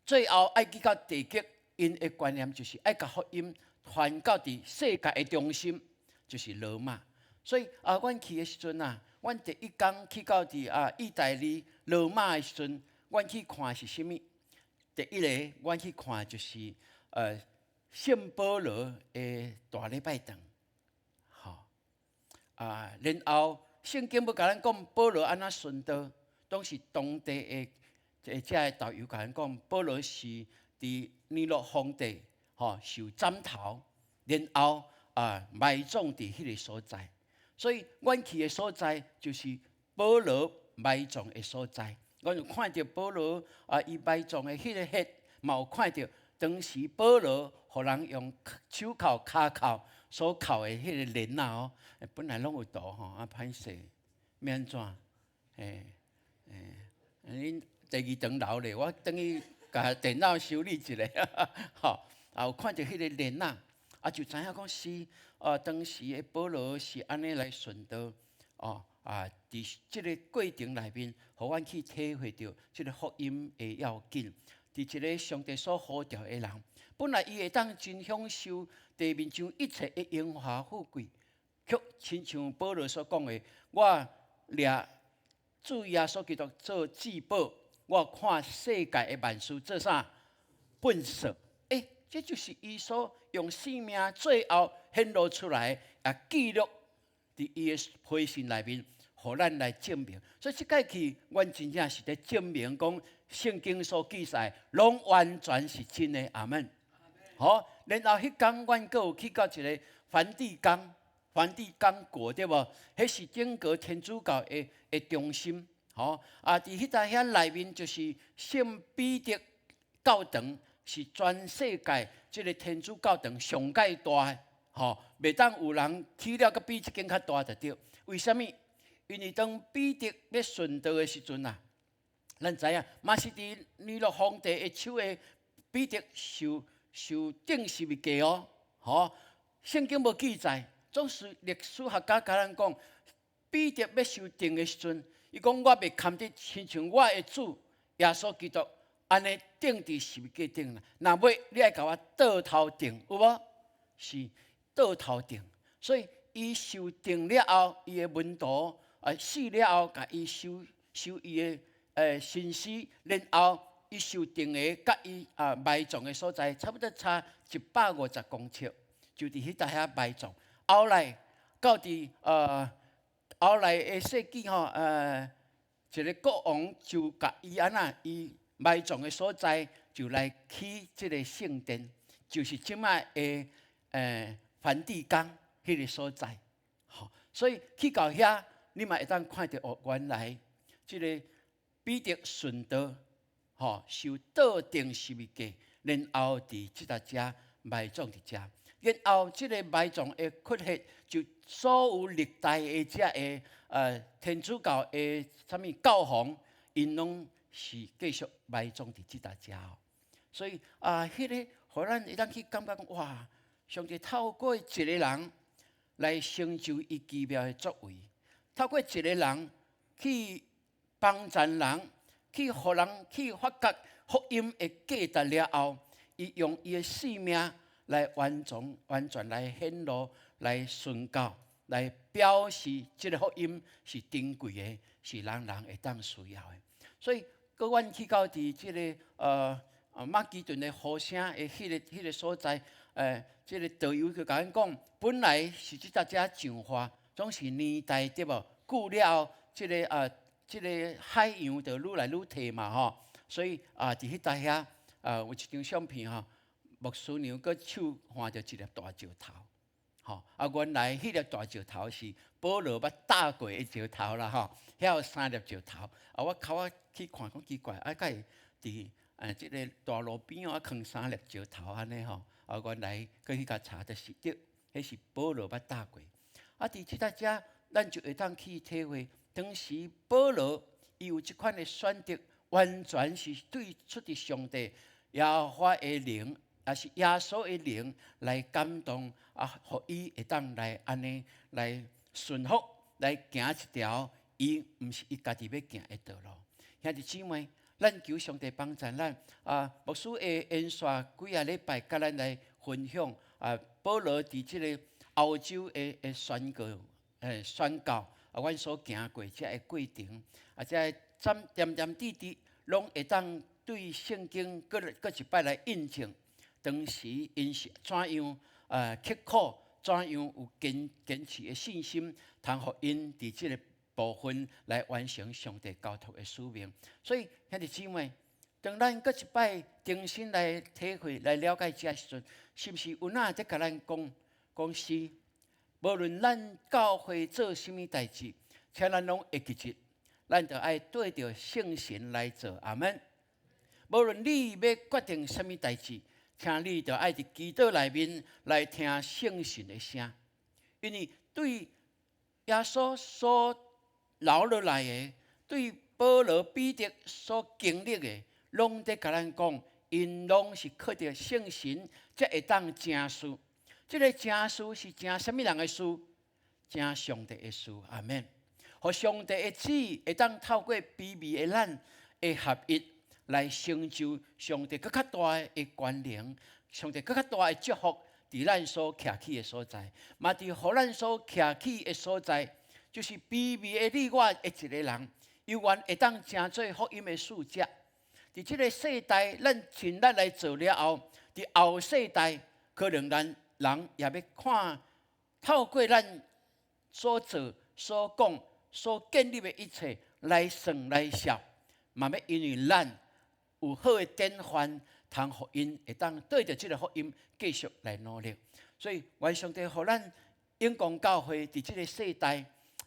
最后爱去到地极，因的观念就是爱甲福音传到伫世界的中心，就是罗马。所以阮去的时阵阮第一天去到伫意大利罗马的时阵，阮去看是啥物？第一个，阮去看就是圣保罗的大礼拜堂。然后圣经要甲咱讲保罗安怎顺道，当时当地的这导游甲咱讲，保罗是伫尼禄皇帝受斩头，然后埋葬伫迄个所在。所以，阮去的所在就是保罗埋葬的所在。阮有看到保罗伊埋葬的迄个血，嘛有看到当时保罗互人用手铐、骹铐所铐的迄个链啊本来拢有图歹势，要安怎？恁第二层楼咧，我等于甲电脑修理一下，有看到迄个链啊，就知影讲是当时的保罗是安尼来顺道伫即个过程内面，互阮去体会到即个福音的要紧。伫一个上帝所呼召的人，本来伊会当真享受地面上一切的荣华富贵，却亲像保罗所讲的：“我掠主耶稣基督做至宝，我看世界的万事做啥粪扫。”这就是伊所用生命最后显露出来，也记录伫伊的批信内面，互咱来证明。所以即届去，阮真正是咧证明讲，圣经所记载，拢完全是真的。阿门。好，然后迄天，阮阁有去到一个梵蒂冈国，对无？迄是整个天主教的中心。伫迄搭遐内面就是圣彼得教堂。是全世界即个天主教堂上界大的，袂当有人起了，阁比即间较大就对。为什么？因为当彼得要顺道的时阵咱知影，嘛是伫尼禄皇帝的手下，彼得受钉十字架圣经无记载，总是历史学家甲咱讲，彼得要受钉的时阵，伊讲我袂堪得亲像我的主耶稣基督。安尼钉伫十字架顶啦，若尾你爱甲我倒头钉，有无？是倒头钉。所以伊受钉了后，伊的门徒死了后，甲伊收伊的身尸，然后伊受钉的甲伊埋葬的所在，差不多差150公尺，就伫迄搭遐埋葬。后来到伫后来的世纪一个国王就甲伊伊埋葬的所在就来起这个圣殿，就是即摆的梵蒂冈迄个所在。所以去到遐，你嘛会当看到原来这个彼得顺道，受倒钉十字架，然后伫即搭遮埋葬伫遮，然后这个埋葬的骨血就所有历代的遮的天主教的啥物教皇，因拢。是继续埋葬伫即搭遮所以迄个互咱会当去感觉哇，上帝透过一个人来成就伊奇妙的作为，透过一个人去帮助人，去互人去发觉福音的价值了后，伊用伊的性命来完全来显露、来宣告、来表示即个福音是珍贵的，是人人会当需要的，所以。阮去到伫即个马其顿的呼声的迄个所在，即个导游就甲阮讲，本来是即搭遮上花，总是年代对无？久了后，即个海洋就愈来愈退嘛所以伫迄搭遐有一张相片牧师娘搁手换着一粒大石头，原来迄粒大石头是保罗捌打过的石头啦遐有3粒石头，我口仔去看，讲奇怪，甲会伫即个大路边囥3粒石头安尼原来搁去甲查，就是对，迄是保罗捌打过。伫即搭遮，咱就会当去体会，当时保罗伊有即款的选择，完全是对出伫上帝耶和华的灵，也是耶稣的灵来感动互伊会当来安尼来顺服，来行一条。伊毋是伊家己要行的道路，兄弟姊妹，咱求上帝帮助咱。牧师会延续几礼拜，甲咱来分享保罗伫即个欧洲的宣告，阮所行过遮的过程，遮点点滴滴，拢会当对圣经各一摆来印证。当时因是怎样刻苦，怎样有坚持的信心，通互因伫即个部分来完成上帝交托的使命。所以兄弟姊妹，当咱搁一摆重新来体会、来了解这时阵，是毋是有哪在甲咱讲是？无论咱教会做甚物代志，请咱拢会记住，咱着爱对着圣神来做。阿门。无论你要决定甚物代志，请你着爱伫祈祷内面来听圣神的声，因为对耶稣所留落来的，对保罗、彼得所经历的，拢在甲咱讲，因拢是靠着圣神才会当成事。这个成事是成什么人的事？成上帝的事。阿门。互上帝的旨意会当透过卑微的咱的合一，来成就上帝更较大的权能，上帝更较大的祝福，伫咱所徛起的所在，嘛伫互咱所徛起的所在，就是卑微的你我的一个人，有缘会当成做福音的使者。伫即个世代，咱尽力来做了后，伫后世代，可能咱人也要看，透过咱所做、所讲、所建立的一切来算来笑，嘛要因为咱有好的典范，通互因会当对着即个福音继续来努力。所以，愿上帝互咱永光教会伫即个世代，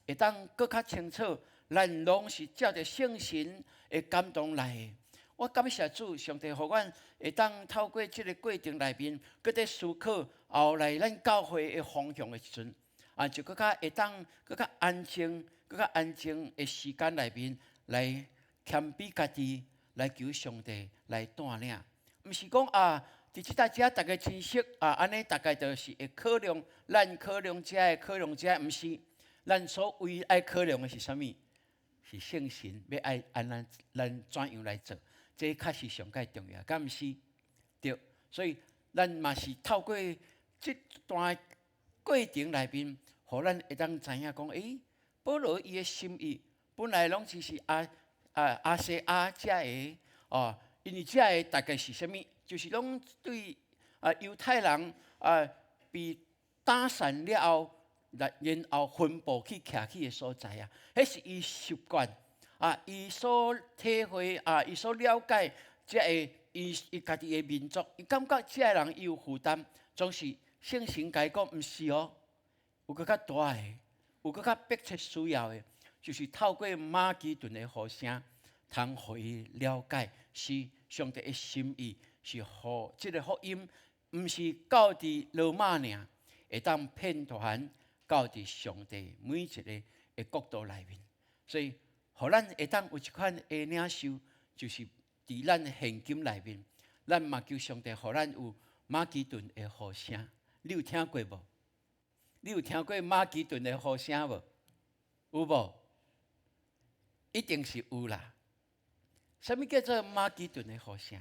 会当更较清楚，咱拢是照着圣神的感动来的。我感谢主，上帝互阮会当透过即个过程内面，搁在思考后来咱教会的方向的时阵，就搁较会当搁较安静、搁较安静的时间内面来谦卑家己，来求上帝来带领。毋是讲伫即搭遮大家真熟安尼大概就是会考量咱考量遮的考量遮，毋是咱所唯爱考量的是啥物？是圣神要爱咱怎样来做？这确实上介重要，敢毋是？对，所以咱嘛是透过这段过程内面，互咱会当知影讲，保罗伊的心意本来拢只是亚细亚遮的因为遮的大概是啥物？就是拢对犹太人被打散了后，然后分布去徛起的所在啊，迄是伊习惯。伊所体会伊所了解，这个伊家己的民族，伊感觉这个人伊有负担，总是圣神甲伊讲，毋是哦，有更较大的，有更较迫切需要的，就是透过马其顿的呼声，通互伊了解，是上帝的心意，是互这个福音，毋是到伫罗马尔，会当遍传到伫上帝每一个的国度内面，所以。互咱会当有一款的领受，就是伫咱现今内面，咱嘛求上帝，互咱有马其顿的呼声。你有听过无？你有听过马其顿的呼声无？有无？一定是有啦。什么叫做马其顿的呼声？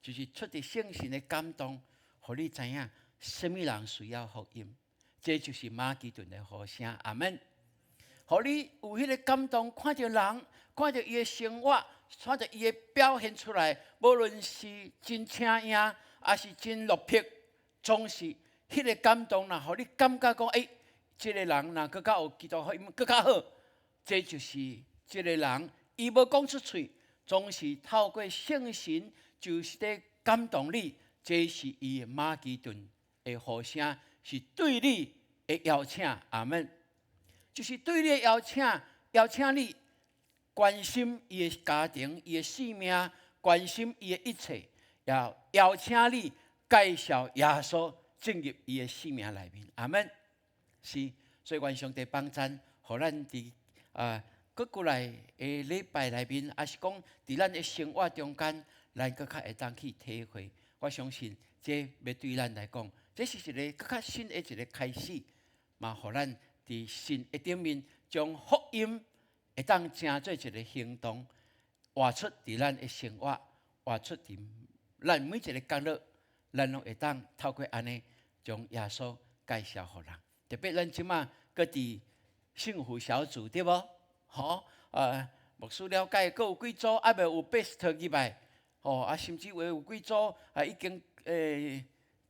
就是出自圣神的感动，互你知影什么人需要福音，这就是马其顿的呼声。阿门。互你有迄个感动，看到人，看到伊的生活，看到伊的表现出来，无论是真请影，还是真落魄，总是迄个感动啦，互你感觉讲，这个人若更较有基督福音，更较好。这就是这个人，伊无讲出嘴，总是透过圣神，就是在感动你。这是伊的马其顿的呼声，是对你的邀请。阿门。就是对你的邀请你关心伊的家庭、伊的性命，关心伊的一切，也邀请你介绍耶稣进入伊的性命内面。阿门。是，所以愿上帝帮咱，互咱伫过过来的礼拜内面，也是讲伫咱的生活中间，咱更较会当去体会。我相信，这要对咱来讲，这是一个更较新的一个开始，嘛，互咱。伫神的顶面，将福音会当成做一个行动，活出伫咱的生活，活出伫咱每一个角落，咱拢会当透过安尼，将耶稣介绍互人。特别咱即马搁伫幸福小组，对无？牧师了解，搁有几组还未有80入来，甚至有几组已经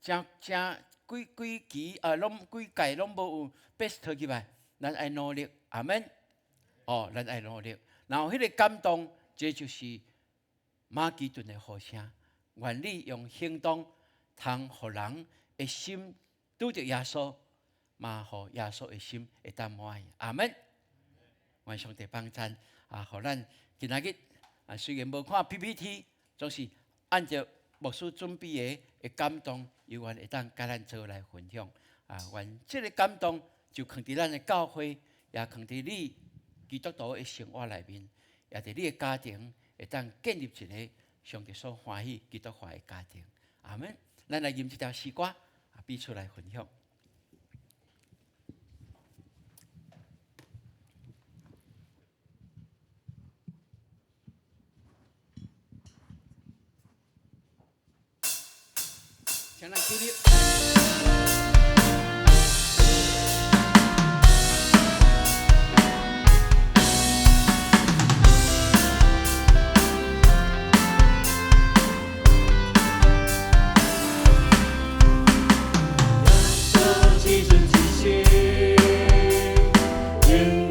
真规期拢规届拢无有 best 起来，咱爱努力，阿们。哦，咱爱努力，然后迄个感动，这就是马其顿的呼声，愿意用行动，通互人的心拄着耶稣，嘛互耶稣的心会当满意。阿们。愿上帝帮赞互咱今仔日虽然无看 PPT， 总是按照牧师准备的感动，有缘会当甲咱做来分享。愿这个感动就放伫咱的教会，也放伫你基督徒的生活内面，也伫你的家庭会当建立一个上帝所欢喜基督化的家庭。阿们。咱来吟这条诗歌，彼此来分享。请咱起立。天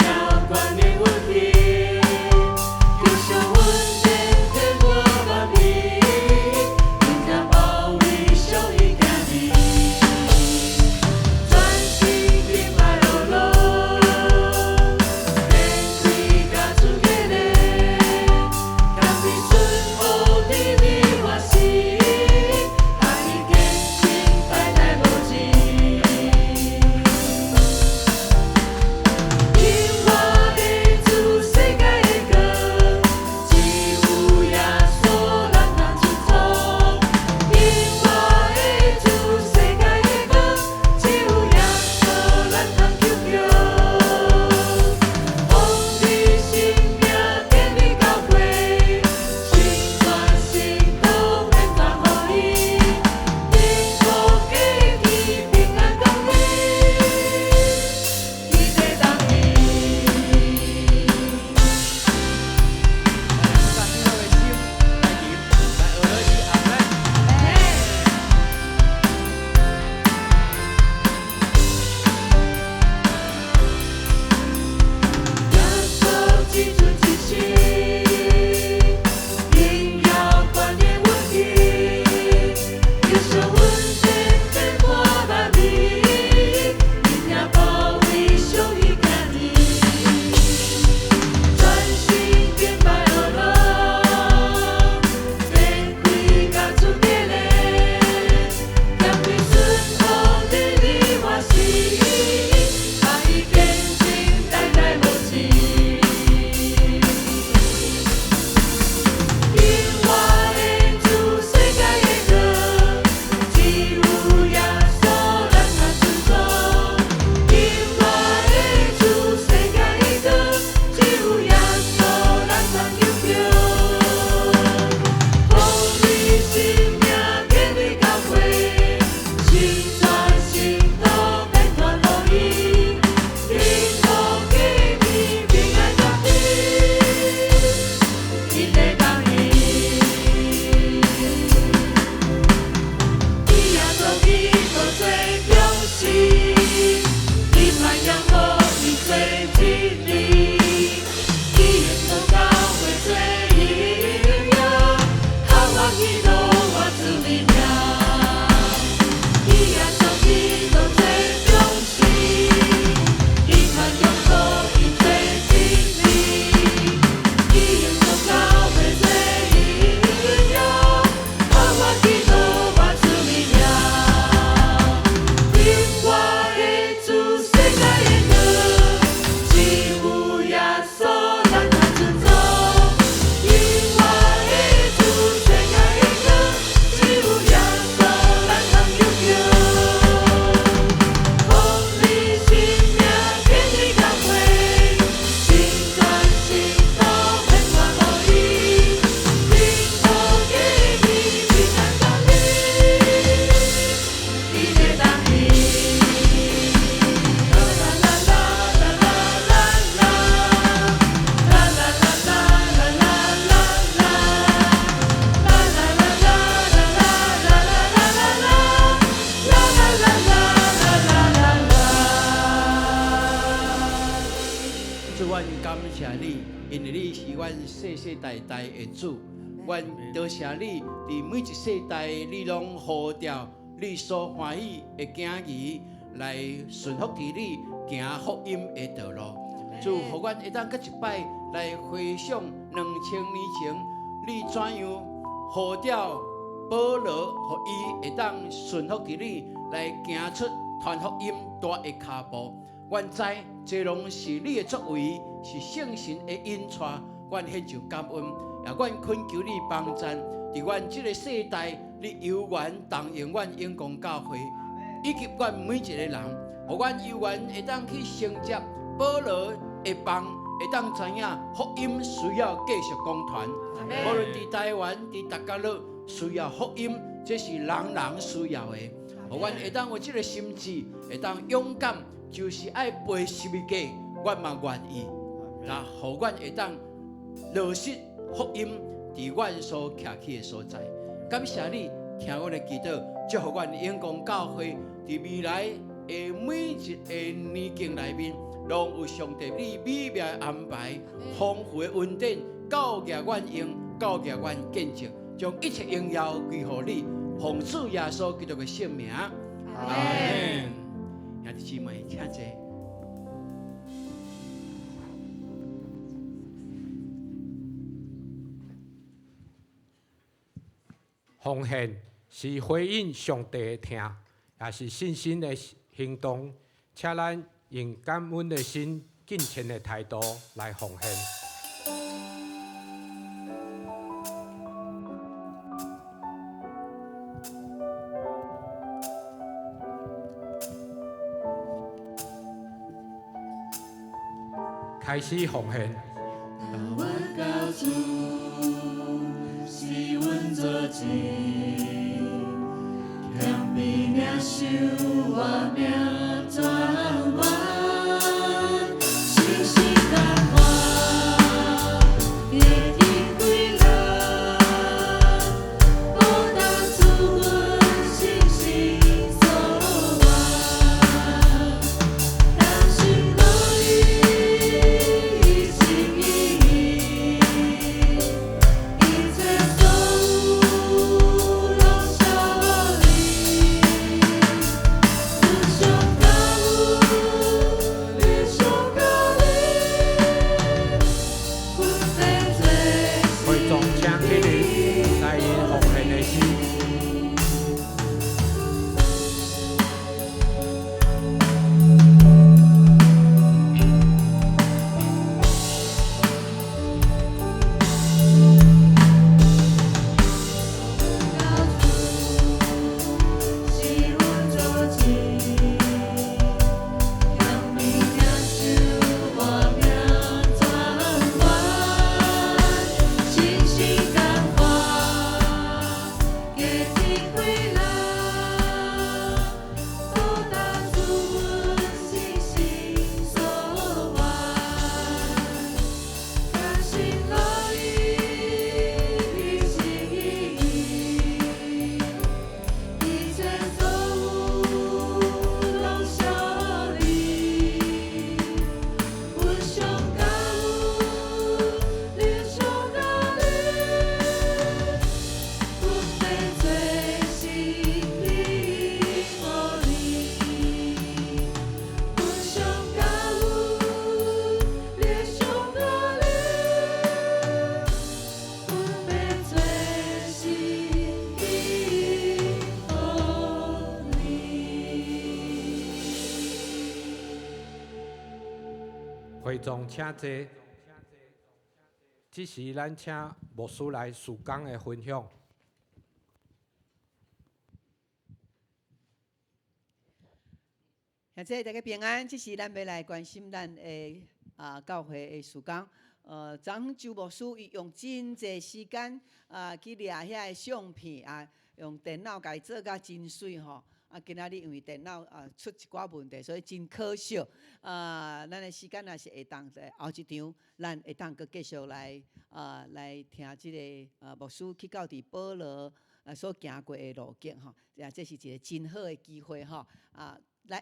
感谢你，因为你是阮世世代代的主。阮多谢你，伫每一世代，你拢呼召你所欢喜的囝儿来顺服伫你行福音的道路。主，互阮会当搁一摆来回想2000年前，你怎样呼召保罗，互伊会当顺服伫你来行出传福音大的脚步。阮知这拢是你的作为，是圣神的引带，阮献上感恩，也阮恳求你帮助，伫阮这个世代，你有缘动用阮永光教会，以及阮每一个人，互阮有缘会当去承接保罗的棒，会当知影福音需要继续讲传，无论伫台湾、伫大家乐需要福音，这是人人需要的。互阮会当有这个心志，会当勇敢。就是爱背十字架，阮嘛愿意。那互阮会当落实福音伫阮所徛起的所在。感谢你听阮的祈祷，祝福阮永光教会伫未来的每一个年境内面，拢有上帝你美妙的安排，丰富的恩典，教育阮用，教育阮见证，将一切荣耀归乎你，奉主耶稣基督的圣名。阿门。兄弟姊妹，请坐。奉献是回应上帝的听，也是信心的行动。请咱用感恩的心、敬虔的态度来奉献。开始奉献。我告主，是阮做证，强逼领受我命转弯，信心感化，夜天归来，不但出阮信心所望，当心乐意。会众请坐。这时咱请牧师来事工的分享。现在大家平安，这是咱要来关心咱的教会的事工。张周牧师伊用真济时间去掠遐个相片用电脑家做甲真水吼。今仔日因为电脑出一寡问题，所以真可惜。咱的时间也是会当在后一场，咱会当阁继续来听即个牧师去到伫保罗所行过的路径吼。这是一个真好的机会吼。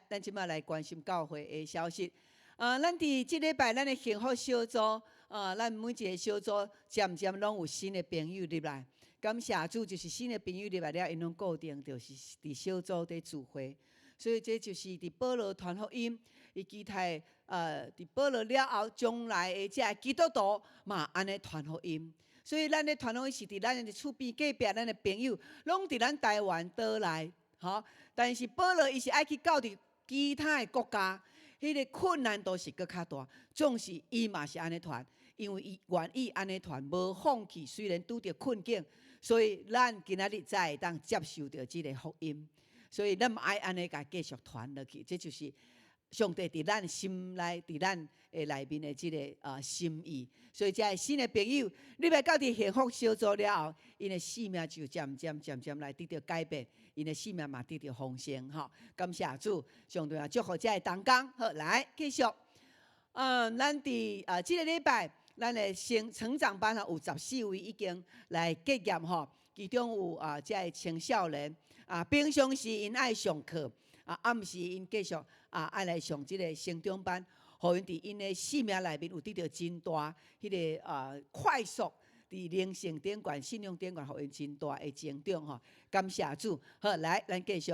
咱即摆来关心教会的消息。咱伫即礼拜咱的幸福小组，咱每一个小组渐渐拢有新的朋友入来。感谢主，就是新的朋友入来了，因拢固定就是伫小组伫聚会。所以这就是伫保罗传福音，伊期待伫保罗了后，将来的这基督徒嘛安尼传福音。所以咱咧传福音是伫咱的厝边隔壁，咱的朋友拢伫咱台湾岛内，吼。但是保罗伊是爱去到伫其他的国家，迄个困难都是搁较大。总是伊嘛是安尼传，因为伊愿意安尼传，无放弃。虽然拄着困境，所以咱今仔日才会当接受到即个福音。所以咱爱安尼甲继续传落去，这就是上帝伫咱心内、伫咱的内面的即个心意。所以，这新的朋友，你来到伫幸福小组了后，因的生命就渐渐来得到改变，因的生命嘛得到丰盛。吼，感谢主，上帝啊，祝福这个同工。好，来继续。咱伫即个礼拜，咱的成长班有14位已经来结业吼，其中有这个青少年。平常时因爱上课，暗时因继续爱来上即个成长班，互因伫因的生命内面有得到真大迄个快速伫灵性顶悬、信用顶悬，互因真大的成长吼。感谢主。好，来，咱继续。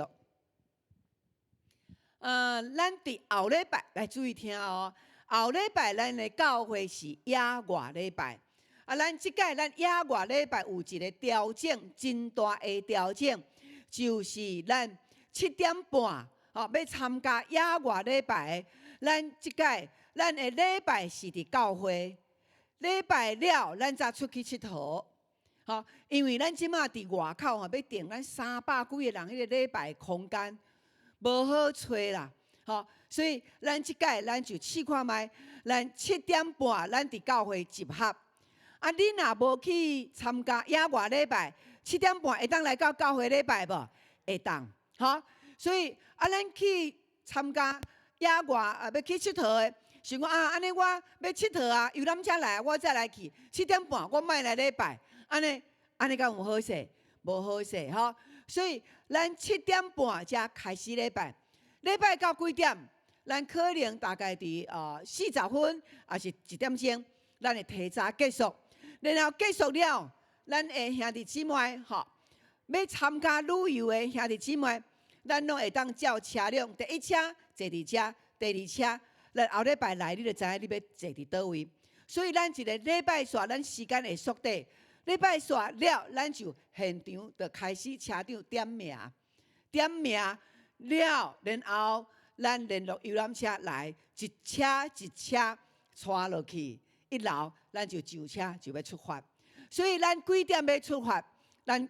咱伫后礼拜来注意听哦。后礼拜咱的教会是野外礼拜，咱即届咱野外礼拜有一个调整，真大的调整。就是咱7点半，要参加野外礼拜的。咱即届咱的礼拜是伫教会，礼拜了咱才出去佚佗。因为咱即马伫外口要订咱300几个人迄个礼拜空间，无好找啦。所以咱即届咱就试看卖，咱7点半咱伫教会集合。你若无去参加野外礼拜，7点半会当来到教会礼拜无？会当，所以咱去参加野外要去佚佗的，想讲安尼我要佚佗游览车来，我再来去。7点半我莫来礼拜，安尼敢有好势？无好势所以咱7点半才开始礼拜，礼拜到几点？咱可能大概伫40分，还是1点钟，咱会提早结束。然后结束了，咱的兄弟姊妹要参加旅游的兄弟姊妹，咱拢会当叫车辆，第一车坐伫遮，第二车，咱后礼拜来，你就知影你要坐伫倒位。所以咱一个礼拜煞，咱时间会缩短。礼拜煞了，咱就现场就开始车长点名，点名了，然后咱联络游览车来，一车一车带落去，1楼咱就上车就要出发。所以咱几点要出发？咱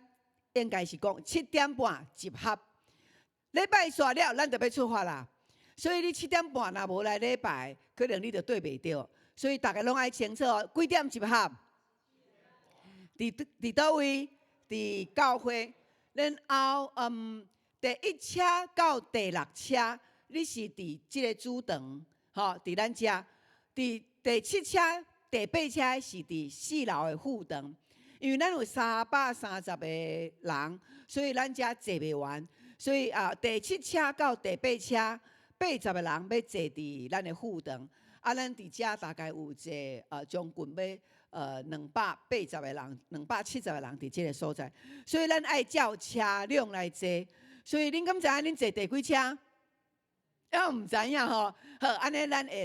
应该是讲7点半集合，礼拜煞了，咱就要出发啦。所以你7点半若无来礼拜，可能你就对袂着。所以大家拢爱清楚哦，几点集合？伫倒位？伫教会。然后第1车到第6车，你是伫即个主堂，伫咱遮。伫第7车、第8车是伫4楼的副堂。因为咱有330个人，所以咱遮坐袂完。所以第7车到第8车，80个人要坐伫咱的副堂。咱伫遮大概有坐将近要280个人、270个人伫即个所在。所以咱爱叫车辆来坐。所以恁敢知影恁坐第几车？毋知影吼。好，安尼咱会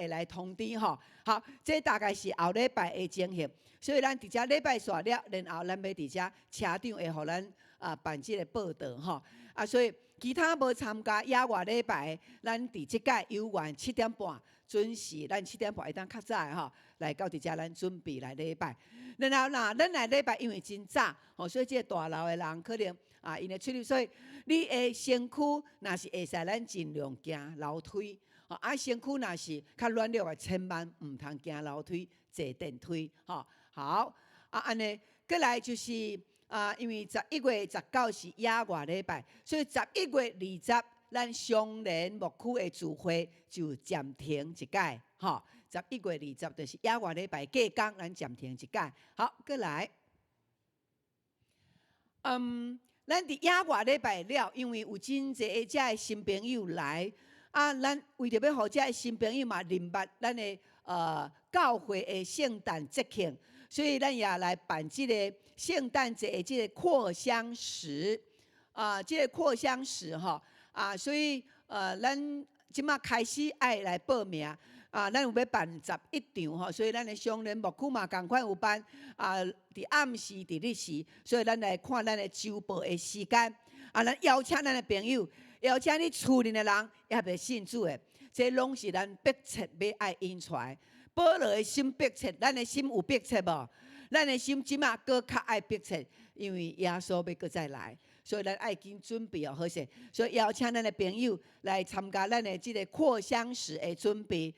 来通知吼。好，这大概是后礼拜的情形。所以咱伫遮礼拜煞了，然后咱要伫遮车长会互咱办即个报道吼。所以其他无参加野外礼拜的，咱伫即届有缘7点半准时，咱7点半会当较早的吼，来到伫遮咱准备来礼拜。然后咱来礼拜因为真早，所以即个大楼的人可能因会出入，所以你的身躯若是会使，咱尽量行楼梯。身躯若是较软弱的，千万毋通行楼梯、坐电梯。好，安尼，过来就是因为11月19是野外礼拜，所以11月20，咱双联牧区的聚会就暂停一届。11月20就是野外礼拜隔工，咱暂停一届。好，过来，咱伫野外礼拜了，因为有真侪遮的新朋友来，咱为着要互遮新朋友嘛，认捌咱的教会的圣诞节庆，所以咱也来办即个圣诞节的即个扩香石即个扩香石吼所以咱即马开始爱来报名。咱有要办11场吼，所以咱的双联牧区嘛，共款有办伫暗时、伫日时，所以咱来看咱的周报的时间。咱邀请咱的朋友，邀请你厝里的人，也未信主的，这拢是咱迫切要爱引出来。保罗的心迫切，咱的心有迫切无？咱的心即马搁较爱迫切，因为耶稣要搁再来。所以咱爱紧准备好势，所以邀请咱的朋友来参加咱的即个扩香石的准备。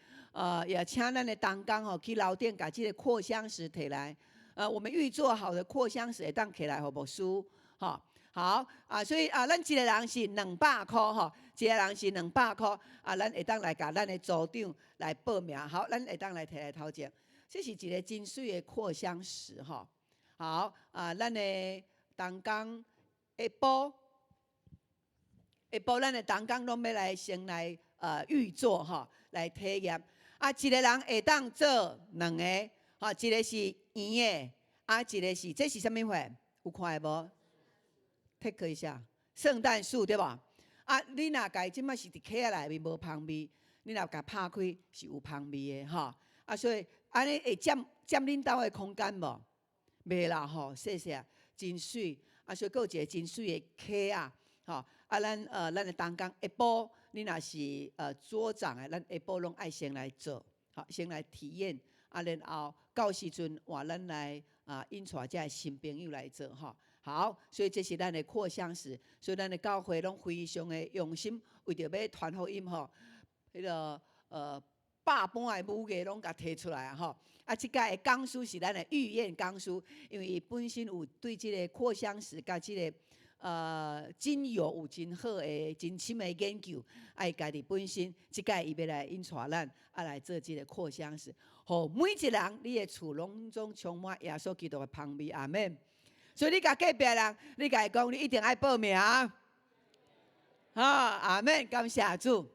也请咱的同工去楼顶把这个扩香石摕来。我们预做好的扩香石会当摕来给牧师，好所以咱一个人是200块吼，一个人是200块咱会当来甲咱的组长来报名。好，咱会当来摕来头前，这是一个真水的扩香石吼。好咱的同工下晡咱的同工拢要来先来预做吼，来体验。一个人会当做2个，一个是圆的，一个是这是啥物货？有看的无 ？take 一下，圣诞树对无？你若家即摆是伫客仔内面无香味，你若甲拍开是有香味的吼。所以安尼会占恁兜的空间无？袂啦吼，谢谢，真水。所以佫有一个真水的客仔，吼。咱的同工下晡。你若是组长的，咱下晡拢爱先来做，好，先来体验，然后到时阵换咱来引带遮新朋友来做吼。好，所以这是咱的扩香石，所以咱的教会拢非常的用心，为着要传福音吼，迄个百般的武艺拢甲摕出来吼。即届的讲师是咱的御宴讲师，因为伊本身有对即个扩香石甲即个。精油有真好的、真深的研究，伊家己本身即届伊要来引带咱，来做即个扩香石，互每一人你的厝拢总充满耶稣基督的香味，阿们。所以你甲隔壁人，你甲伊讲，你一定爱报名，阿们，感谢主。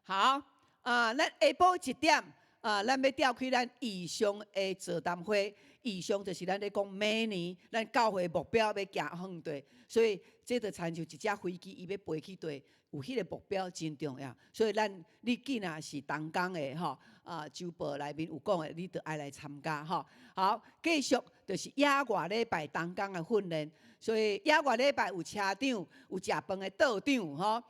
好，咱下晡1点，咱要召开咱异象的座谈会。异象就是咱咧讲明年咱教会目标要行远地，所以这就亲像一只飞机，伊要飞去地，有迄个目标真重要。所以你既然是同工的吼，周报内面有讲的，你就爱来参加吼。好，继续就是野外礼拜同工的训练，所以野外礼拜有车长，有食饭的道长吼。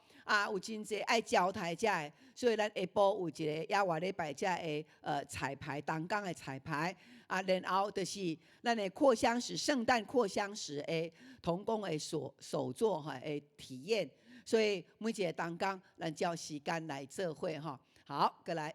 有真济爱招待者的，所以咱下晡有一个野外礼拜者的彩排，同工的彩排。然后就是咱的扩香石，圣诞扩香石的同工的手作的体验，所以每一个同工咱照时间来做伙吼。好，过来，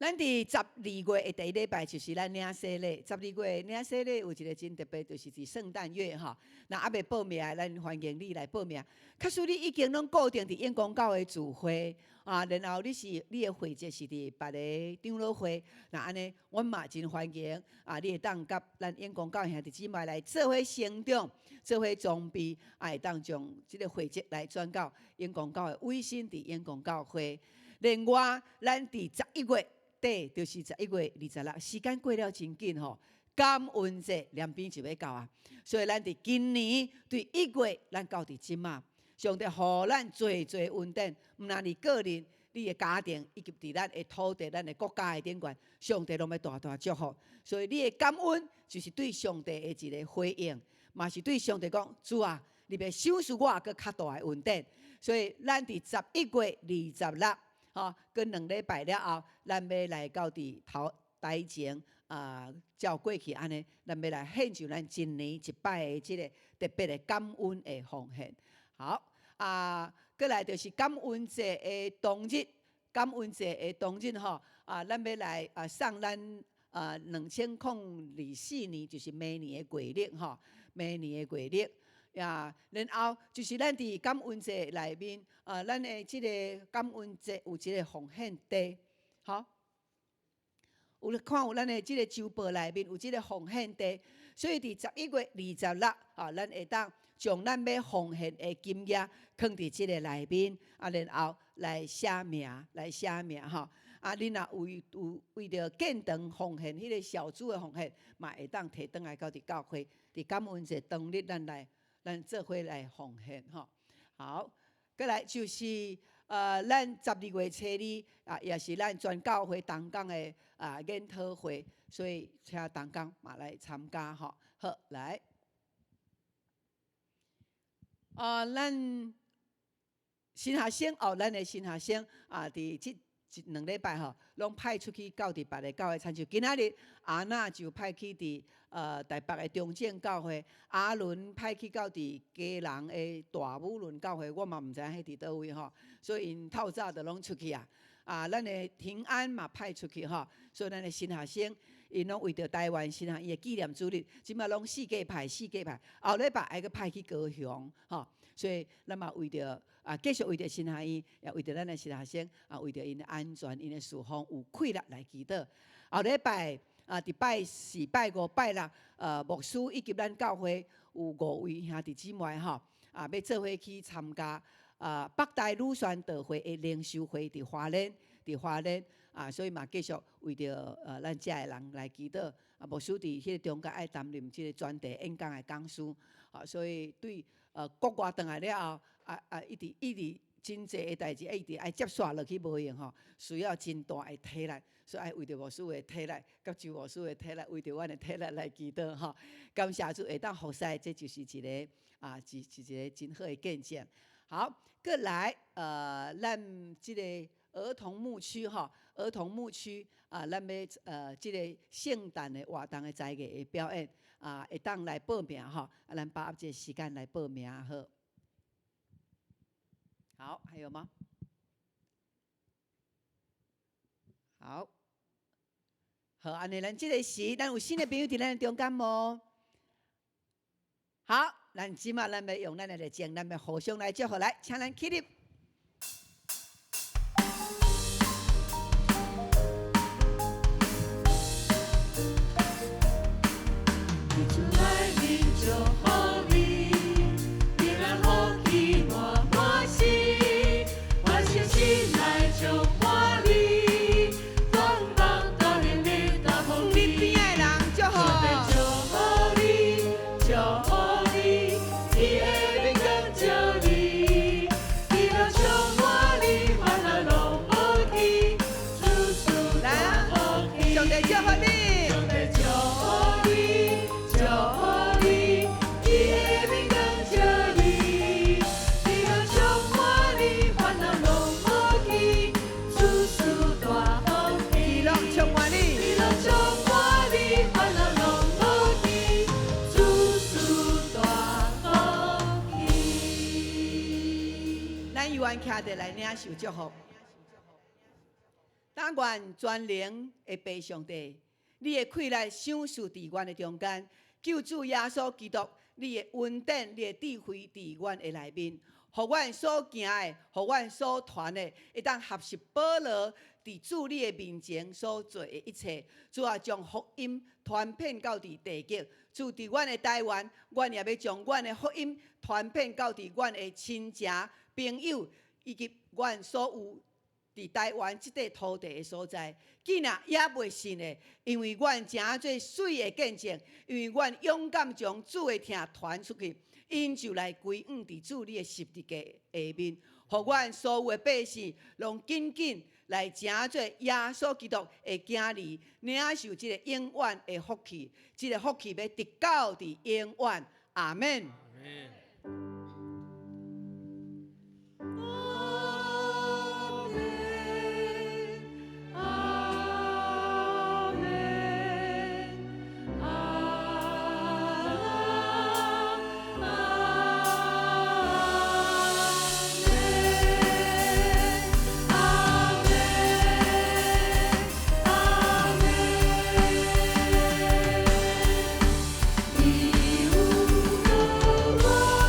咱伫12月的第1礼拜就是咱领洗礼。12月领洗礼有一个真特别，就是伫圣诞月吼。那还未报名的，咱欢迎你来报名。假使你已经拢固定伫永光教会聚会然后你的会籍是伫别个长老会，那安尼，阮嘛真欢迎你会当甲咱永光教会兄弟姊妹来做伙成长，做伙装备，会当将即个会籍来转到永光教会，委身伫永光教会。另外，咱伫11月底，就是11月26，时间过了真紧吼。感恩节两边就要到啊，所以咱伫今年对1月，咱到伫即马，上帝互咱最稳定，毋但你个人、你的家庭，以及伫咱的土地、咱的国家的顶悬，上帝拢要大大祝福。所以你的感恩就是对上帝的一个回应，嘛是对上帝讲：主啊，你别赏赐我个较大的稳定。所以咱伫11月26，跟2礼拜了后，咱要来到伫台前。照过去安尼，咱要来献上咱一年一摆的即个特别的感恩的奉献。好过来就是感恩节的当日，感恩节的当日吼，咱要来送咱2024年，就是明年的过日吼，明年的过日然后就是咱伫感恩节内面，咱的即个感恩节有一个奉献地，好。有看有咱的即个周报内面有即个奉献地，所以伫11月26啊，咱会当将咱要奉献的金额放伫即个内面，然后来写名，吼。你若为着建堂奉献，迄个小组的奉献，嘛会当摕转来到伫教会，伫感恩节当日，咱做伙来奉献，吼。好，过来就是咱12月初2也是咱全教会同工的研讨会，所以请同工嘛来参加，吼。好，来，咱新学生咱的新学生伫即1、2礼拜拢派出去到伫别个教会参授。今仔日阿娜就派去伫台北的中正教会，阿伦派去到伫基隆的大武仑教会，我嘛毋知影迄伫倒位吼，所以因透早就拢出去啊。咱的平安嘛派出去吼，所以咱的新学生因拢为着台湾新学生的纪念主日，即马拢4假派，后礼拜还佫派去高雄吼，所以咱嘛为着继续为着新学生，也为着咱的新学生为着因的安全、因的事奉有气力来祈祷。后礼拜伫拜4、拜5、拜6，牧师以及咱教会有5位兄弟姊妹吼，要做伙去参加北大女宣道会的灵修会伫花莲，所以嘛继续为着咱遮的人来祈祷。牧师伫迄个中间爱担任即个专题演讲的讲师，所以对国外转来了后，一直真济的代志，一直爱接续落去无用吼，需要真大的体力，所以爱为着牧师的体力，甲周牧师的体力，为着阮的体力来祈祷吼。感谢主会当服侍，这就是一个一个真好的见证。好，过来咱即个儿童牧区吼，儿童牧区咱要即个圣诞的活动的才艺的表演会当来报名吼，咱把握这个时间来报名好。好，还有吗？好，安尼咱即个时，咱有新的朋友伫咱中间无？好，咱即马咱要用咱的热情，咱要互相来祝福，来，请咱起立。徛伫来领受祝福。但愿全能的父上帝，你的气力赏赐伫阮的中间，救主耶稣基督，你的恩典、你的智慧伫阮的内面，互阮所行的，互阮所传的，会当合适保罗伫主你的面前所做的一切。主啊，将福音传遍到伫地极。主伫阮的台湾，阮也要将阮的福音传遍到伫阮的亲戚、朋友。以及阮所有伫台湾即块土地的所在，既然也袂信的，因为阮诚做水的见证，因为阮勇敢将主的听传出去，因就来归往伫主你的十字架下面，互阮所有的百姓，拢紧紧来诚做耶稣基督的囝儿，领受即个永远的福气，即个福气要直到伫永远。阿门。你无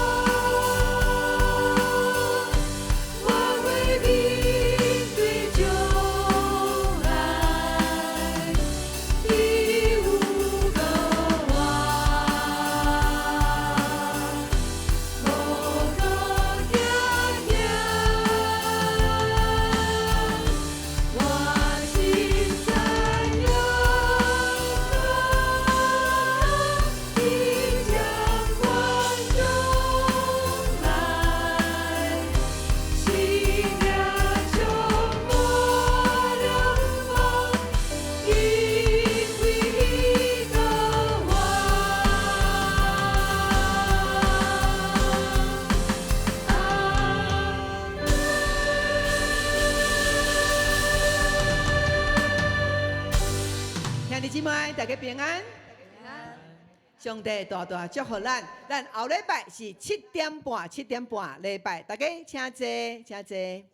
兄弟姊妹，大家平安。上帝大大祝福咱，咱后礼拜是7点半礼拜，大家请坐，请坐。